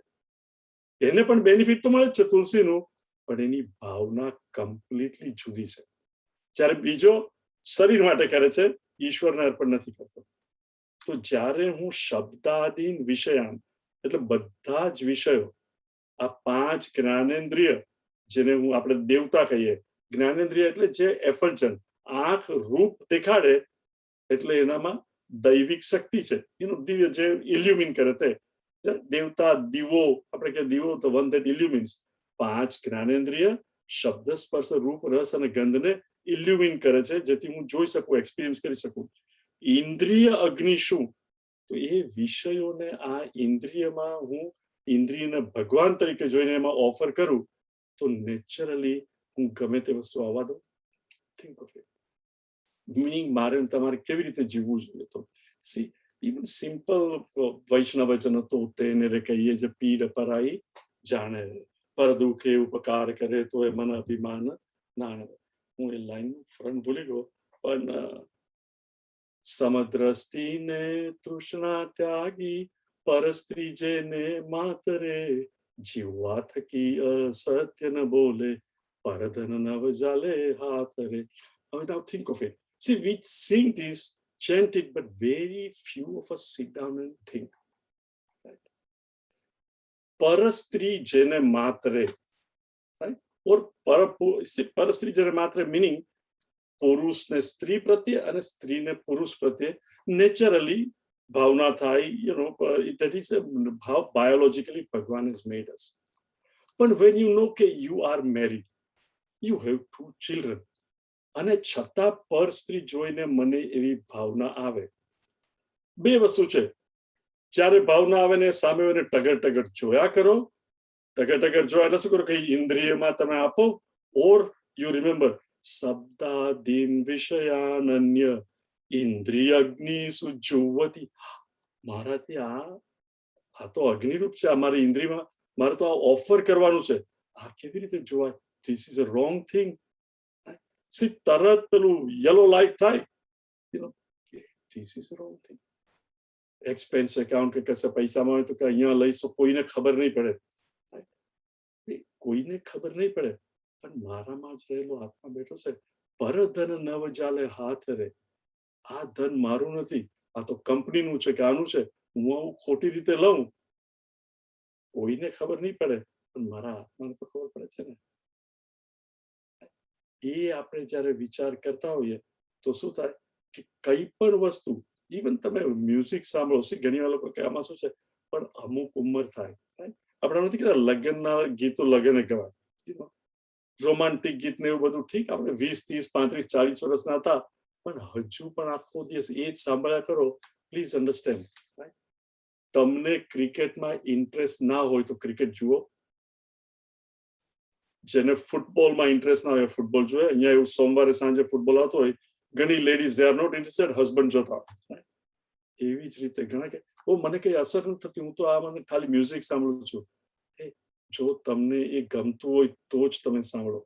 એને પણ બેનિફિટ તો મળે જ છે તુલસીનું, પણ એની ભાવના કમ્પ્લીટલી જુદી છે. જ્યારે બીજો શરીર માટે કરે છે, ઈશ્વરને અર્પણ નથી કરતો. તો જ્યારે હું શબ્દાદીન વિષયાન, એટલે બધા જ વિષયો, આ 5 જ્ઞાનેન્દ્રિય, જેને હું આપણે દેવતા કહીએ, જ્ઞાનેન્દ્રિય એટલે જે એફલ્જન, આંખ રૂપ દેખાડે એટલે એનામાં દૈવિક શક્તિ છે, એનું દિવ્ય જે ઇલ્યુમિન કરે તે દેવતા. દીવો, આપણે કે દીવો તો વન ધેટ ઇલ્યુમિન્સ. 5 જ્ઞાનેન્દ્રિય શબ્દ, સ્પર્શ, રૂપ, રસ અને ગંધને ઇલ્યુમિન કરે છે, જેથી હું જોઈ શકું, એક્સપિરિયન્સ કરી શકું. ઇન્દ્રિય અગ્નિ શું? તો એ વિષયોને આ ઇન્દ્રિયમાં હું ઇન્દ્રિયને ભગવાન તરીકે જોઈને એમાં ઓફર કરું તો નેચરલી હું ગમે તે વસ્તુ આવવા દઉં. Think of it. મિનિંગ મારે તમારે કેવી રીતે જીવવું જોઈએ? તો સી ઇવન સિમ્પલ વૈષ્ણવજન તો તેને રે કહીએ જે પીડ પરાઈ જાણે, પર દુઃખે ઉપકાર કરે તો એ મન અભિમાન ના હું એ લાઈન ફ્રન્ટ ભૂલી ગયો પણ સમદ્રષ્ટિને તૃષ્ણા ત્યાગી પરસ્ત્રી જેને માતરે જીવવા થકી અસત્ય ન બોલે પરધન નવ જાલે હાથ રે. હવે now think of it. See, we sing this, chant it, but very few of us sit down and think. Right? પરસ્ત્રી જેને માતરે, right? Or પરસ્ત્રી જેને માતરે meaning પુરુષને સ્ત્રી પ્રત્યે અને સ્ત્રીને પુરુષ પ્રત્યે નેચરલી ભાવના થાય, that is how biologically Bhagwan has made us. But when you know that you are married, you have 2 children, અને છતાં પર સ્ત્રી જોઈને મને એવી ભાવના આવે. બે વસ્તુ છે, જ્યારે ભાવના આવે ને સામે એને ટગર ટગર જોયા કરો, ટગર ટગર જોયા એટલે શું કરો કે ઇન્દ્રિયમાં તમે આપો, ઓર યુ રિમેમ્બર શબ્દાદીન વિષયાનન્ય ઇન્દ્રિય અગ્નિ સુજુવતી. મારાથી આ તો અગ્નિરૂપ છે, આ મારી ઇન્દ્રિયમાં મારે તો આ ઓફર કરવાનું છે, આ કેવી રીતે જોવાય? This is a wrong thing. C તરત પેલું યલો લાઇટ થાય, this is a wrong thing. Expense account કે કશે પૈસામાં હોય તો કે અહીંયા લઈશું, કોઈને ખબર નહીં પડે, કોઈને ખબર નહીં પડે, પણ મારામાં જ રહેલો આત્મા બેઠો છે. પરધન નવ જાલે હાથ રે. આ ધન મારું નથી, આ તો કંપનીનું છે કે આનું છે, હું આવું ખોટી રીતે લઉં, કોઈને ખબર નહીં પડે, પણ મારા આત્માને તો ખબર પડે છે ને. એ આપણે જ્યારે વિચાર કરતા હોઈએ તો શું થાય કે કઈ પણ વસ્તુ, ઇવન તમે મ્યુઝિક સાંભળો, ઘણી વાર લોકો કે આમાં શું છે, પણ અમુક ઉંમર થાય, આપણે નથી કહેતા લગ્નના ગીતો લગ્ને ગવાય, રોમાન્ટિક ગીત ને એવું બધું ઠીક, આપણે 20, 30, 35, 40 વર્ષના હતા, પણ હજુ પણ આખો દિવસ એ જ સાંભળ્યા કરો. પ્લીઝ અન્ડરસ્ટેન્ડ, તમને ક્રિકેટમાં ઇન્ટરેસ્ટ ના હોય તો ક્રિકેટ જુઓ, જેને ફૂટબોલમાં ઇન્ટરેસ્ટ ના હોય ફૂટબોલ જોઈએ. અહીંયા એવું સોમવારે સાંજે ફૂટબોલ આવતો હોય, ઘણી ladies they are not interested, husband જોતા. એવી જ રીતે ઘણા કે મને કઈ અસર નથી થતી, હું તો આ મને ખાલી મ્યુઝિક સાંભળું છું. જો તમને એ ગમતું હોય તો જ તમે સાંભળો.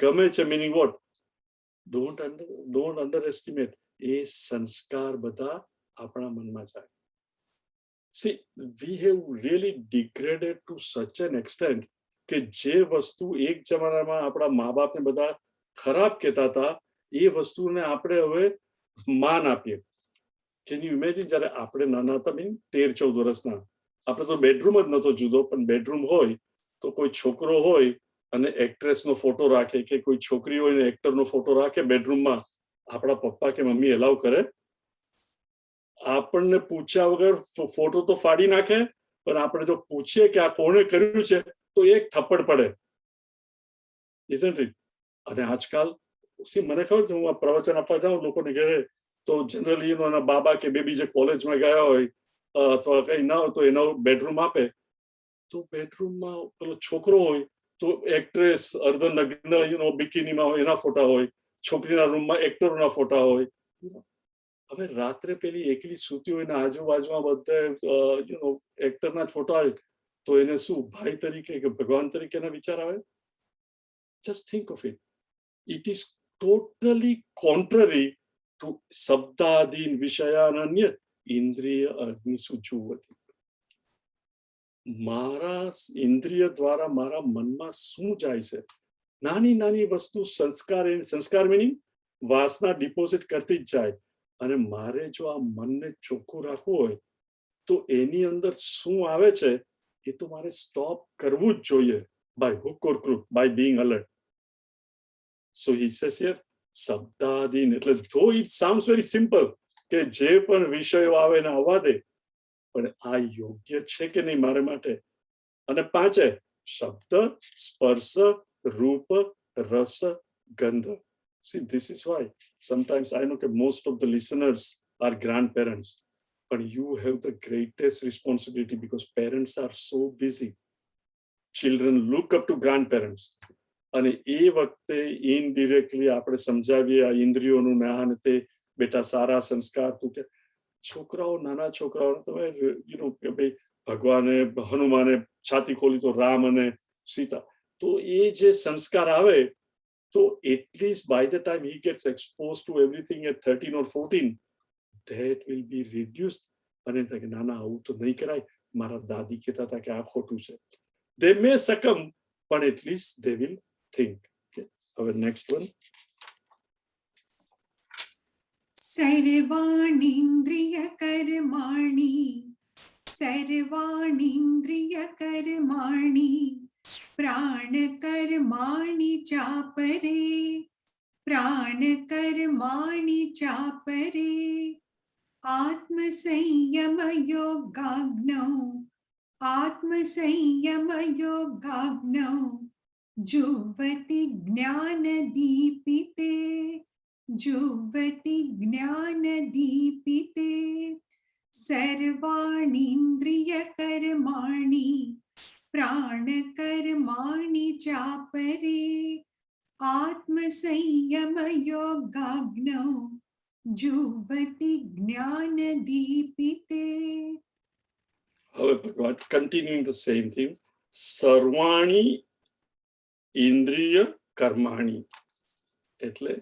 ગમે છે meaning what, don't underestimate. એ સંસ્કાર બધા આપણા મનમાં જાય. See we have really degraded to such an extent કે જે વસ્તુ એક જમાનામાં આપણા મા બાપને બધા ખરાબ કહેતા હતા, એ વસ્તુને આપણે હવે માન આપીએ. કેન યુ ઇમેજિન, જ્યારે આપણે નાના હતા, 13-14 વર્ષના, આપણે તો બેડરૂમ જ નતો જુદો, પણ બેડરૂમ હોય તો કોઈ છોકરો હોય અને એક્ટ્રેસનો ફોટો રાખે, કે કોઈ છોકરી હોય ને એક્ટરનો ફોટો રાખે બેડરૂમમાં, આપણા પપ્પા કે મમ્મી એલાવ કરે? આપણને પૂછ્યા વગર ફોટો તો ફાડી નાખે, પણ આપણે જો પૂછીએ કે આ કોણે કર્યું છે તો એક થપ્પડ પડે. Isn't it? અને આજકાલ મને ખબર છે, હું આ પ્રવચન આપવા જાઉં લોકોને ઘરે, તો જનરલી એના બાબા કે બેબી જે કોલેજમાં ગયા હોય અથવા કઈ ના હોય તો એનો બેડરૂમ આપે, તો બેડરૂમમાં પેલો છોકરો હોય તો એક્ટ્રેસ અર્ધનગ્ન બિકીનીમાં હોય એના ફોટા હોય, છોકરીના રૂમમાં એક્ટરોના ફોટા હોય. હવે રાત્રે પેલી એકલી સૂતી હોય ને આજુબાજુમાં બધા એક્ટરના જ ફોટા હોય, તો એને શું ભાઈ તરીકે કે ભગવાન તરીકેના વિચાર આવે? Just think of it. It is totally contrary to શબ્દાદીન વિષયાનન્ય ઇન્દ્રિય અગ્નિ સુજુવતી. મારા ઇન્દ્રિય દ્વારા મારા મનમાં શું જાય છે? નાની નાની વસ્તુ સંસ્કાર મિનિંગ વાસના ડિપોઝિટ કરતી જ જાય. અને મારે જો આ મનને ચોખ્ખું રાખવું હોય તો એની અંદર શું આવે છે એ તો મારે સ્ટોપ કરવું જ જોઈએ, by hook or crook, by being alert. So he says here શબ્દાદીન, એટલે though it sounds very simple કે જે પણ વિષયો આવે ને આવવા દે, પણ આ યોગ્ય છે કે નહીં મારે માટે? અને 5 શબ્દ, સ્પર્શ, રૂપ, રસ, ગંધ. See, this is why sometimes I know that most of the listeners are grandparents, but you have the greatest responsibility because parents are so busy. Children look up to grandparents. અને એ વખતે ઇનડિરેક્ટલી આપણે સમજાવીએ આ ઇન્દ્રિયોનું ને આ ને તે, બેટા સારા સંસ્કાર તું કે છોકરાઓ, નાના છોકરાઓ તમે કે ભાઈ ભગવાને હનુમાને છાતી ખોલી તો રામ અને સીતા, તો એ જે સંસ્કાર આવે So at least by the time he gets exposed to everything at 13 or 14, that will be reduced. અને થાય કે ના ના આવું તો નહીં કરાય, મારા દાદી કહેતા હતા કે આ ખોટું છે. They may succumb, but at least they will think. Okay. Our next one. सर्वाणीन्द्रिय कर्माणि सर्वाणीन्द्रिय कर्माणि प्राण कर्माणि चापरे प्राण कर्माणि चापरे आत्मसंयम योगाग्नौ जुह्वति ज्ञानदीपिते सर्वाणीन्द्रिय कर्माणि प्राण कर्माणि चापरे आत्मसंयम योगाग्नौ जुह्वति ज्ञानदीपिते. હવે ભગવાન continuing the same thing. સર્વાણી ઇન્દ્રિય કર્માણી એટલે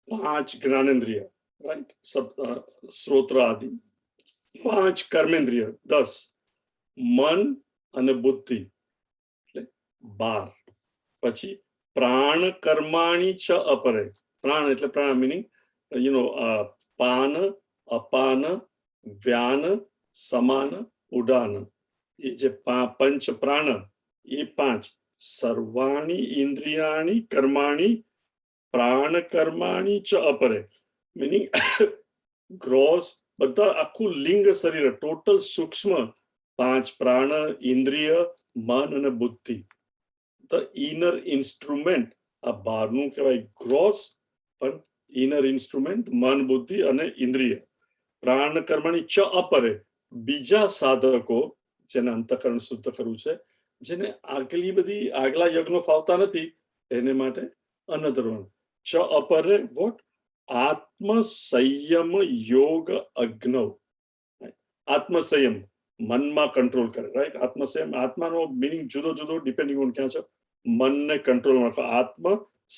5 જ્ઞાનેન્દ્રિય, રાઈટ, શ્રોત્ર આદિ, 5 કર્મેન્દ્રિય 10, મન અને બુદ્ધિ એટલે 12. પછી પ્રાણ કર્માણી છ અપરે. પ્રાણ એટલે પ્રાણ મીનિંગ પાન, અપાન, વ્યાન, સમાન, ઉડાન. એ જે પંચ પ્રાણ એ 5. સર્વાણી ઇન્દ્રિયાણી કર્માણી પ્રાણ કર્માણી ચ અપરે મીનિંગ ગ્રોસ બધા આખું લિંગ શરીર ટોટલ સૂક્ષ્મ 5 પ્રાણ, ઇન્દ્રિય, મન અને બુદ્ધિ. ધ ઇનર ઇન્સ્ટ્રુમેન્ટ, આ બહારનું કહેવાય ગ્રોસ, પણ ઇનર ઇન્સ્ટ્રુમેન્ટ મન, બુદ્ધિ અને ઇન્દ્રિય. પ્રાણ કર્માણી ચ અપરે બીજા સાધકો જેને અંતઃકરણ શુદ્ધ કરવું છે, જેને આગલા યજ્ઞો ફાવતા નથી, એને માટે another one. ચ અપરે what? આત્મ સંયમ યોગ અગ્નૌ. આત્મસંયમ મનમાં કંટ્રોલ કરે, રાઈટ. આત્મસંયમ, આત્માનો મિનિંગ જુદો જુદો ડિપેન્ડિંગ ઓન ક્યાં છે. મનને કંટ્રોલ રાખો. આત્મ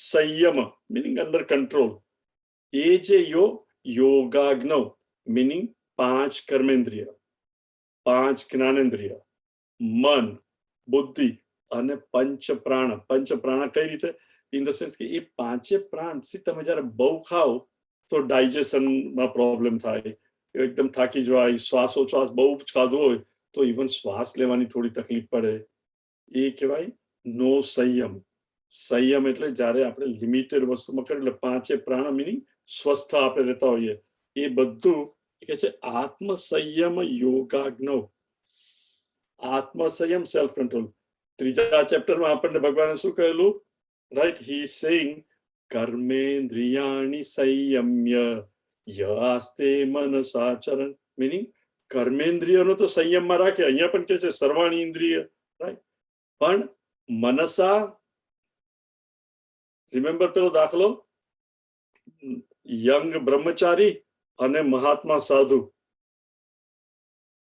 સંયમ મિનિંગ અંડર કંટ્રોલ. એ જે યોગાગ્નૌ મિનિંગ 5 કર્મેન્દ્રિય, 5 જ્ઞાનેન્દ્રિય, મન, બુદ્ધિ અને પંચ પ્રાણ. પંચ પ્રાણ કઈ રીતે? ઇન ધ સેન્સ કે એ 5 પ્રાણ તમે જયારે બહુ ખાઓ તો ડાયજેશનમાં પ્રોબ્લેમ થાય, એકદમ થાકી જવાય, શ્વાસોચ્છ્વાસ બહુ જ ખાધો હોય તો ઇવન શ્વાસ લેવાની થોડી તકલીફ પડે. એ કહેવાય નો સંયમ. સંયમ એટલે જયારે આપણે લિમિટેડ વસ્તુમાં કરીએ એટલે 5 પ્રાણ મિનિંગ સ્વસ્થ આપણે રહેતા હોઈએ. એ બધું કે છે આત્મસંયમ યોગાગ્નૌ. આત્મસંયમ સેલ્ફ કંટ્રોલ. 3જા ચેપ્ટરમાં આપણને ભગવાને શું કહેલું? રાઈટ, હી ઇઝ સેઇંગ કર્મેન્દ્રિયાણિ સંયમ્ય યાસ્તે મનસાચરણ મીનિંગ કર્મેન્દ્રિયનો તો સંયમમાં રાખે. અહીંયા પણ કે છે સર્વાણી ઇન્દ્રિય, રાઈટ. પણ મનસા, રિમેમ્બર પેલો દાખલો, યંગ બ્રહ્મચારી અને મહાત્મા સાધુ.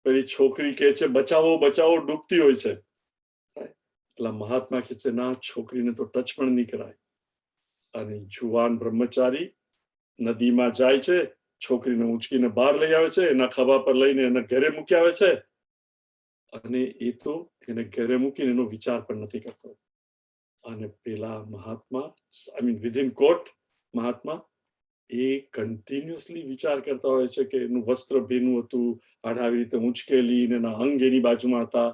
પેલી છોકરી કે છે બચાવો બચાવો, ડૂબતી હોય છે. એટલે મહાત્મા કે છે ના, છોકરીને તો ટચ પણ નહીં કરાય. અને જુવાન બ્રહ્મચારી નદીમાં જાય છે, છોકરીને ઊંચકીને બહાર લઈ આવે છે, એના ખભા પર લઈને એને ઘરે મૂકી આવે છે, અને એ તો એને ઘરે મૂકીને એનો વિચાર પણ નથી કરતો. અને પેલા મહાત્મા, I mean within quote mahatma, એ કન્ટિન્યુઅસલી વિચાર કરતા હોય છે કે એનું વસ્ત્ર ભીનું હતું, અને આવી રીતે ઊંચકેલી, એના અંગ એની બાજુમાં હતા.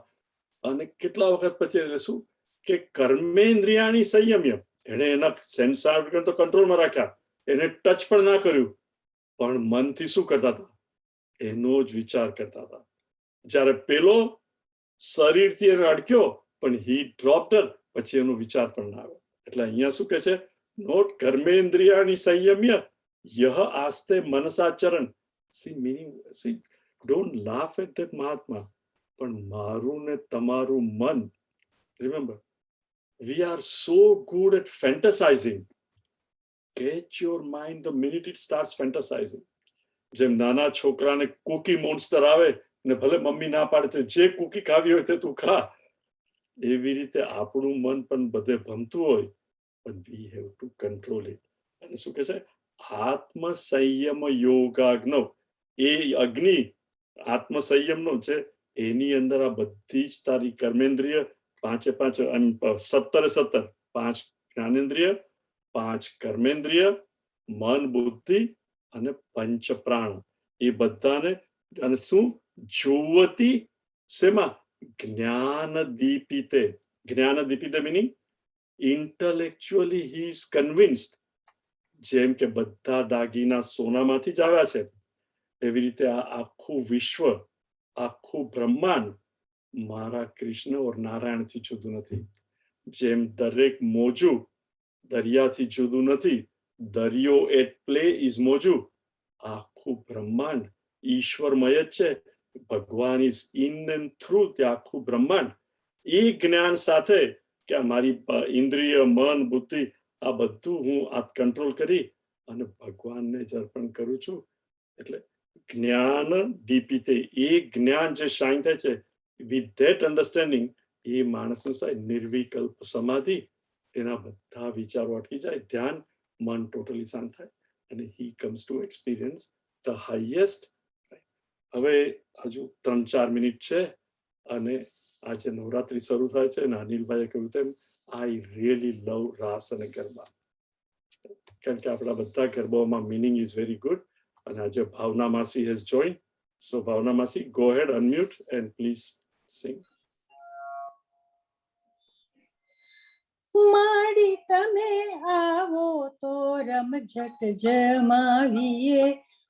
અને કેટલા વખત પછી એટલે શું કે કર્મેન્દ્રિયાની સંયમ્ય, એને એના સેન્સાર તો કંટ્રોલમાં રાખ્યા, એને ટચ પણ ના કર્યું, પણ મનથી શું કરતા હતા? એનો જ વિચાર કરતા હતા. જ્યારે પેલો શરીરથી એને અડક્યો પણ હી ડ્રોપ્ડ, પછી એનો વિચાર પણ ના આવ્યો. એટલે અહીંયા શું કે છે? નોટ કર્મેન્દ્રિયાની સંયમ્ય યહ આસ્તે મનસાચરણ. See meaning, see don't laugh at that mahatma. પણ મારું ને તમારું મન, remember, we are so good at fantasizing. Get your mind the minute it starts fantasizing. જેમ નાના છોકરાને કુકી મોન્સ્ટર આવે ને ભલે મમ્મી ના પાડે છે જે કુકી ખાવી હોય તે તું ખા, એવી રીતે આપણું મન પણ બધે ભમતું હોય but we have to control it. અને શું કહે છે આત્મ સંયમ યોગાગ્નવ, એ અગ્નિ આત્મ સંયમનો છે, એની અંદર આ બધી જ તારી કર્મેન્દ્રિય 5 17 5 જ્ઞાનેન્દ્રિય, 5 કર્મેન્દ્રિય, મન બુદ્ધિ અને પંચ પ્રાણ, એ બધાને અને શું જુવતી શેમાં જ્ઞાન દીપિતે. જ્ઞાન દીપિતે meaning intellectually he is convinced, જેમ કે બધા દાગીના સોનામાંથી જ આવ્યા છે એવી રીતે આ આખું વિશ્વ, આખું બ્રહ્માંડ મારા કૃષ્ણ ઓર નારાયણથી જુદું નથી. જેમ દરેક મોજું દરિયાથી જુદું નથી, દરિયો એટ પ્લે ઇઝ મોજું, આખું બ્રહ્માંડ ઈશ્વરમય જ છે. ભગવાન ઇઝ ઇન એન્ડ થ્રુ તે આખું બ્રહ્માંડ. એ જ્ઞાન સાથે કે મારી ઇન્દ્રિય મન બુદ્ધિ આ બધું હું આ કંટ્રોલ કરી અને ભગવાનને જ અર્પણ કરું છું. એટલે જ્ઞાન દીપિતે, એ જ્ઞાન જે શાઇન થાય છે, વિથ ધેટ અન્ડરસ્ટેન્ડિંગ એ માણસનું થાય નિર્વિકલ્પ સમાધિ, એના બધા વિચારો અટકી જાય, ધ્યાન, મન ટોટલી શાંત થાય અને he comes to experience the highest. હવે હજુ 3-4 મિનિટ છે અને આજે નવરાત્રી શરૂ થાય છે અને અનિલભાઈએ કહ્યું તેમ આઈ રિયલી લવ રાસ અને ગરબા, કારણ કે આપણા બધા ગરબાઓમાં મિનિંગ ઇઝ વેરી ગુડ. અને આજે ભાવના માસી હેઝ જોઈન, સો ભાવના માસી go ahead, unmute and please sing. માડી તમે આવો તો રમઝટ જમાવીએ,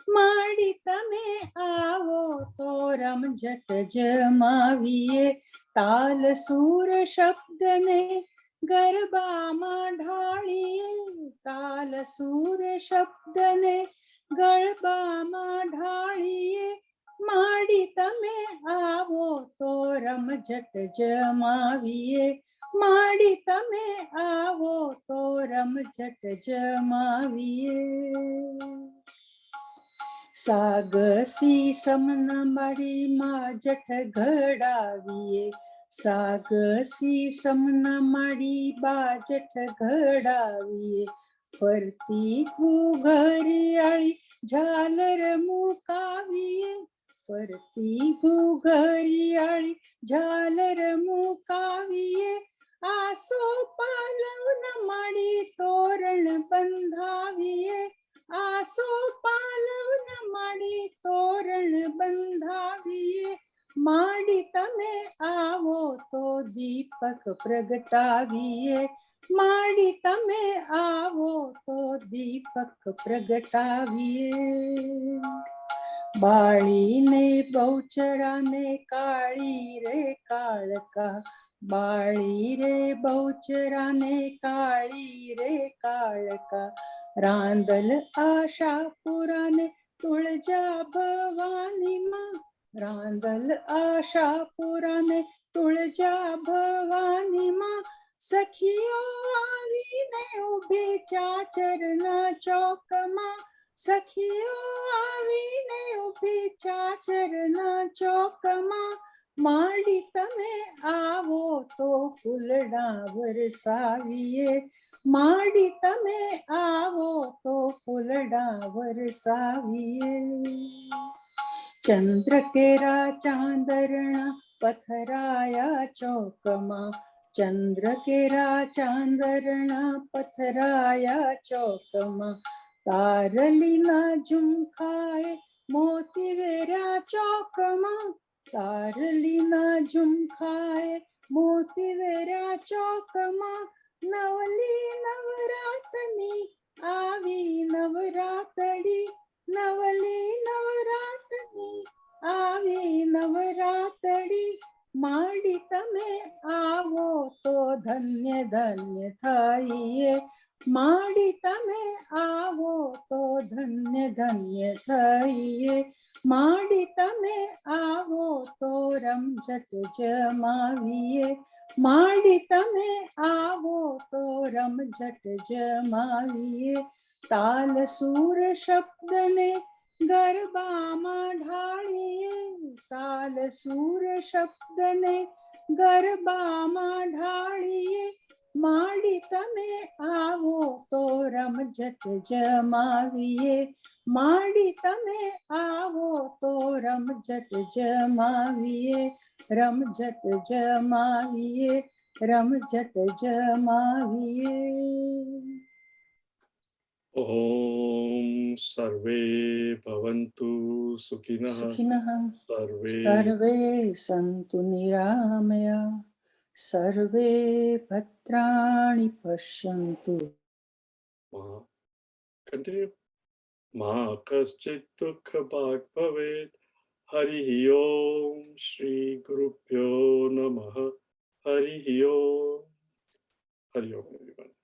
માડી તમે આવો તો રમઝટ જમાવીએ, તાલ સૂર શબ્દને ગરબામાં ઢાળીએ, તાલ સૂર શબ્દને ગરબામાં ઢાળીએ, માડી તમે આવો તો રમઝટ જમાવીએ, માડી તમે આવો તો રમઝટ જમાવીએ. સાગસી સમના માડીમાં જઠ ઘડાવીએ, સાગસી સમના માડી બા જઠ ઘડાવીએ, ફરતી ઘૂઘરિયાળી ઝાલર મુકાવીએ, ફરતી ઘૂઘરિયાળી ઝાલર મુકાવીએ, આસો પાલવ માડી તોરણ બંધાવીએ, આસો પાલવ માડી તોરણ બંધાવીએ, માડી તમે આવો તો દીપક પ્રગટાવીએ, માડી તમે આવો તો દીપક પ્રગટાવીએ. બાળીને બહુચરાને કાળી રે કાળકા, બાળી રે બહુચરાને કાળી રે કાળકા, રાંદલ આશાપુરાને તુળજા ભવાનીમાં, રાંદલ આશાપુરાને તુળજા ભવાનીમાં, સખીઓ આવીને ઉભી ચાચરના ચોકમાં, સખીઓ આવીને ઉભી ચાચરના ચોકમાં, માડી તમે આવો તો ફૂલડા વરસાવીએ, માડી તમે આવો તો ફૂલડા વરસાવીએ. ચંદ્ર કેરા ચાંદરણા પથરાયા ચોકમાં, ચંદ્ર કેરા ચાંદરણા પથરાયા ચોકમાં, તારલીના ઝુમખાએ મોતી વેર્યા ચોકમાં, તારલીના ઝુમખાએ મોતી વેર્યા ચોકમાં, નવલી નવરાતની આવી નવરાતડી, નવલી નવરાતની આવી નવરાતડી, માડી તમે આવો તો ધન્ય ધન્ય થઈએ, માડી તમે આવો તો ધન્ય ધન્ય થઈએ, માડી તમે આવો તો રમઝટ જમાવીએ, માડી તમે આવો તો રમઝટ જમાવીએ. તાલ સૂર શબ્દને ગરબામાં ઢાળીએ, તાલ સૂર શબ્દને ગરબામાં ઢાળીએ, માડી તમે આવો તો રમઝટ જમાવીએ, માડી તમે આવો તો રમઝટ જમાવીએ, રમઝટ જમાવીએ, રમઝટ જમાવીએ. ઓમ સર્વે ભવન્તુ સુખિનઃ સુખિનઃ સર્વે સર્વે સંતુ નિરામયા, સર્વે ભદ્રાણિ પશ્યન્તુ. continue મા કશ્ચિત દુઃખ ભાગ ભવેત. હરિ ઓમ શ્રી ગુરુભ્યો નમઃ. હરિ ઓમ. હરિ ઓમ everyone.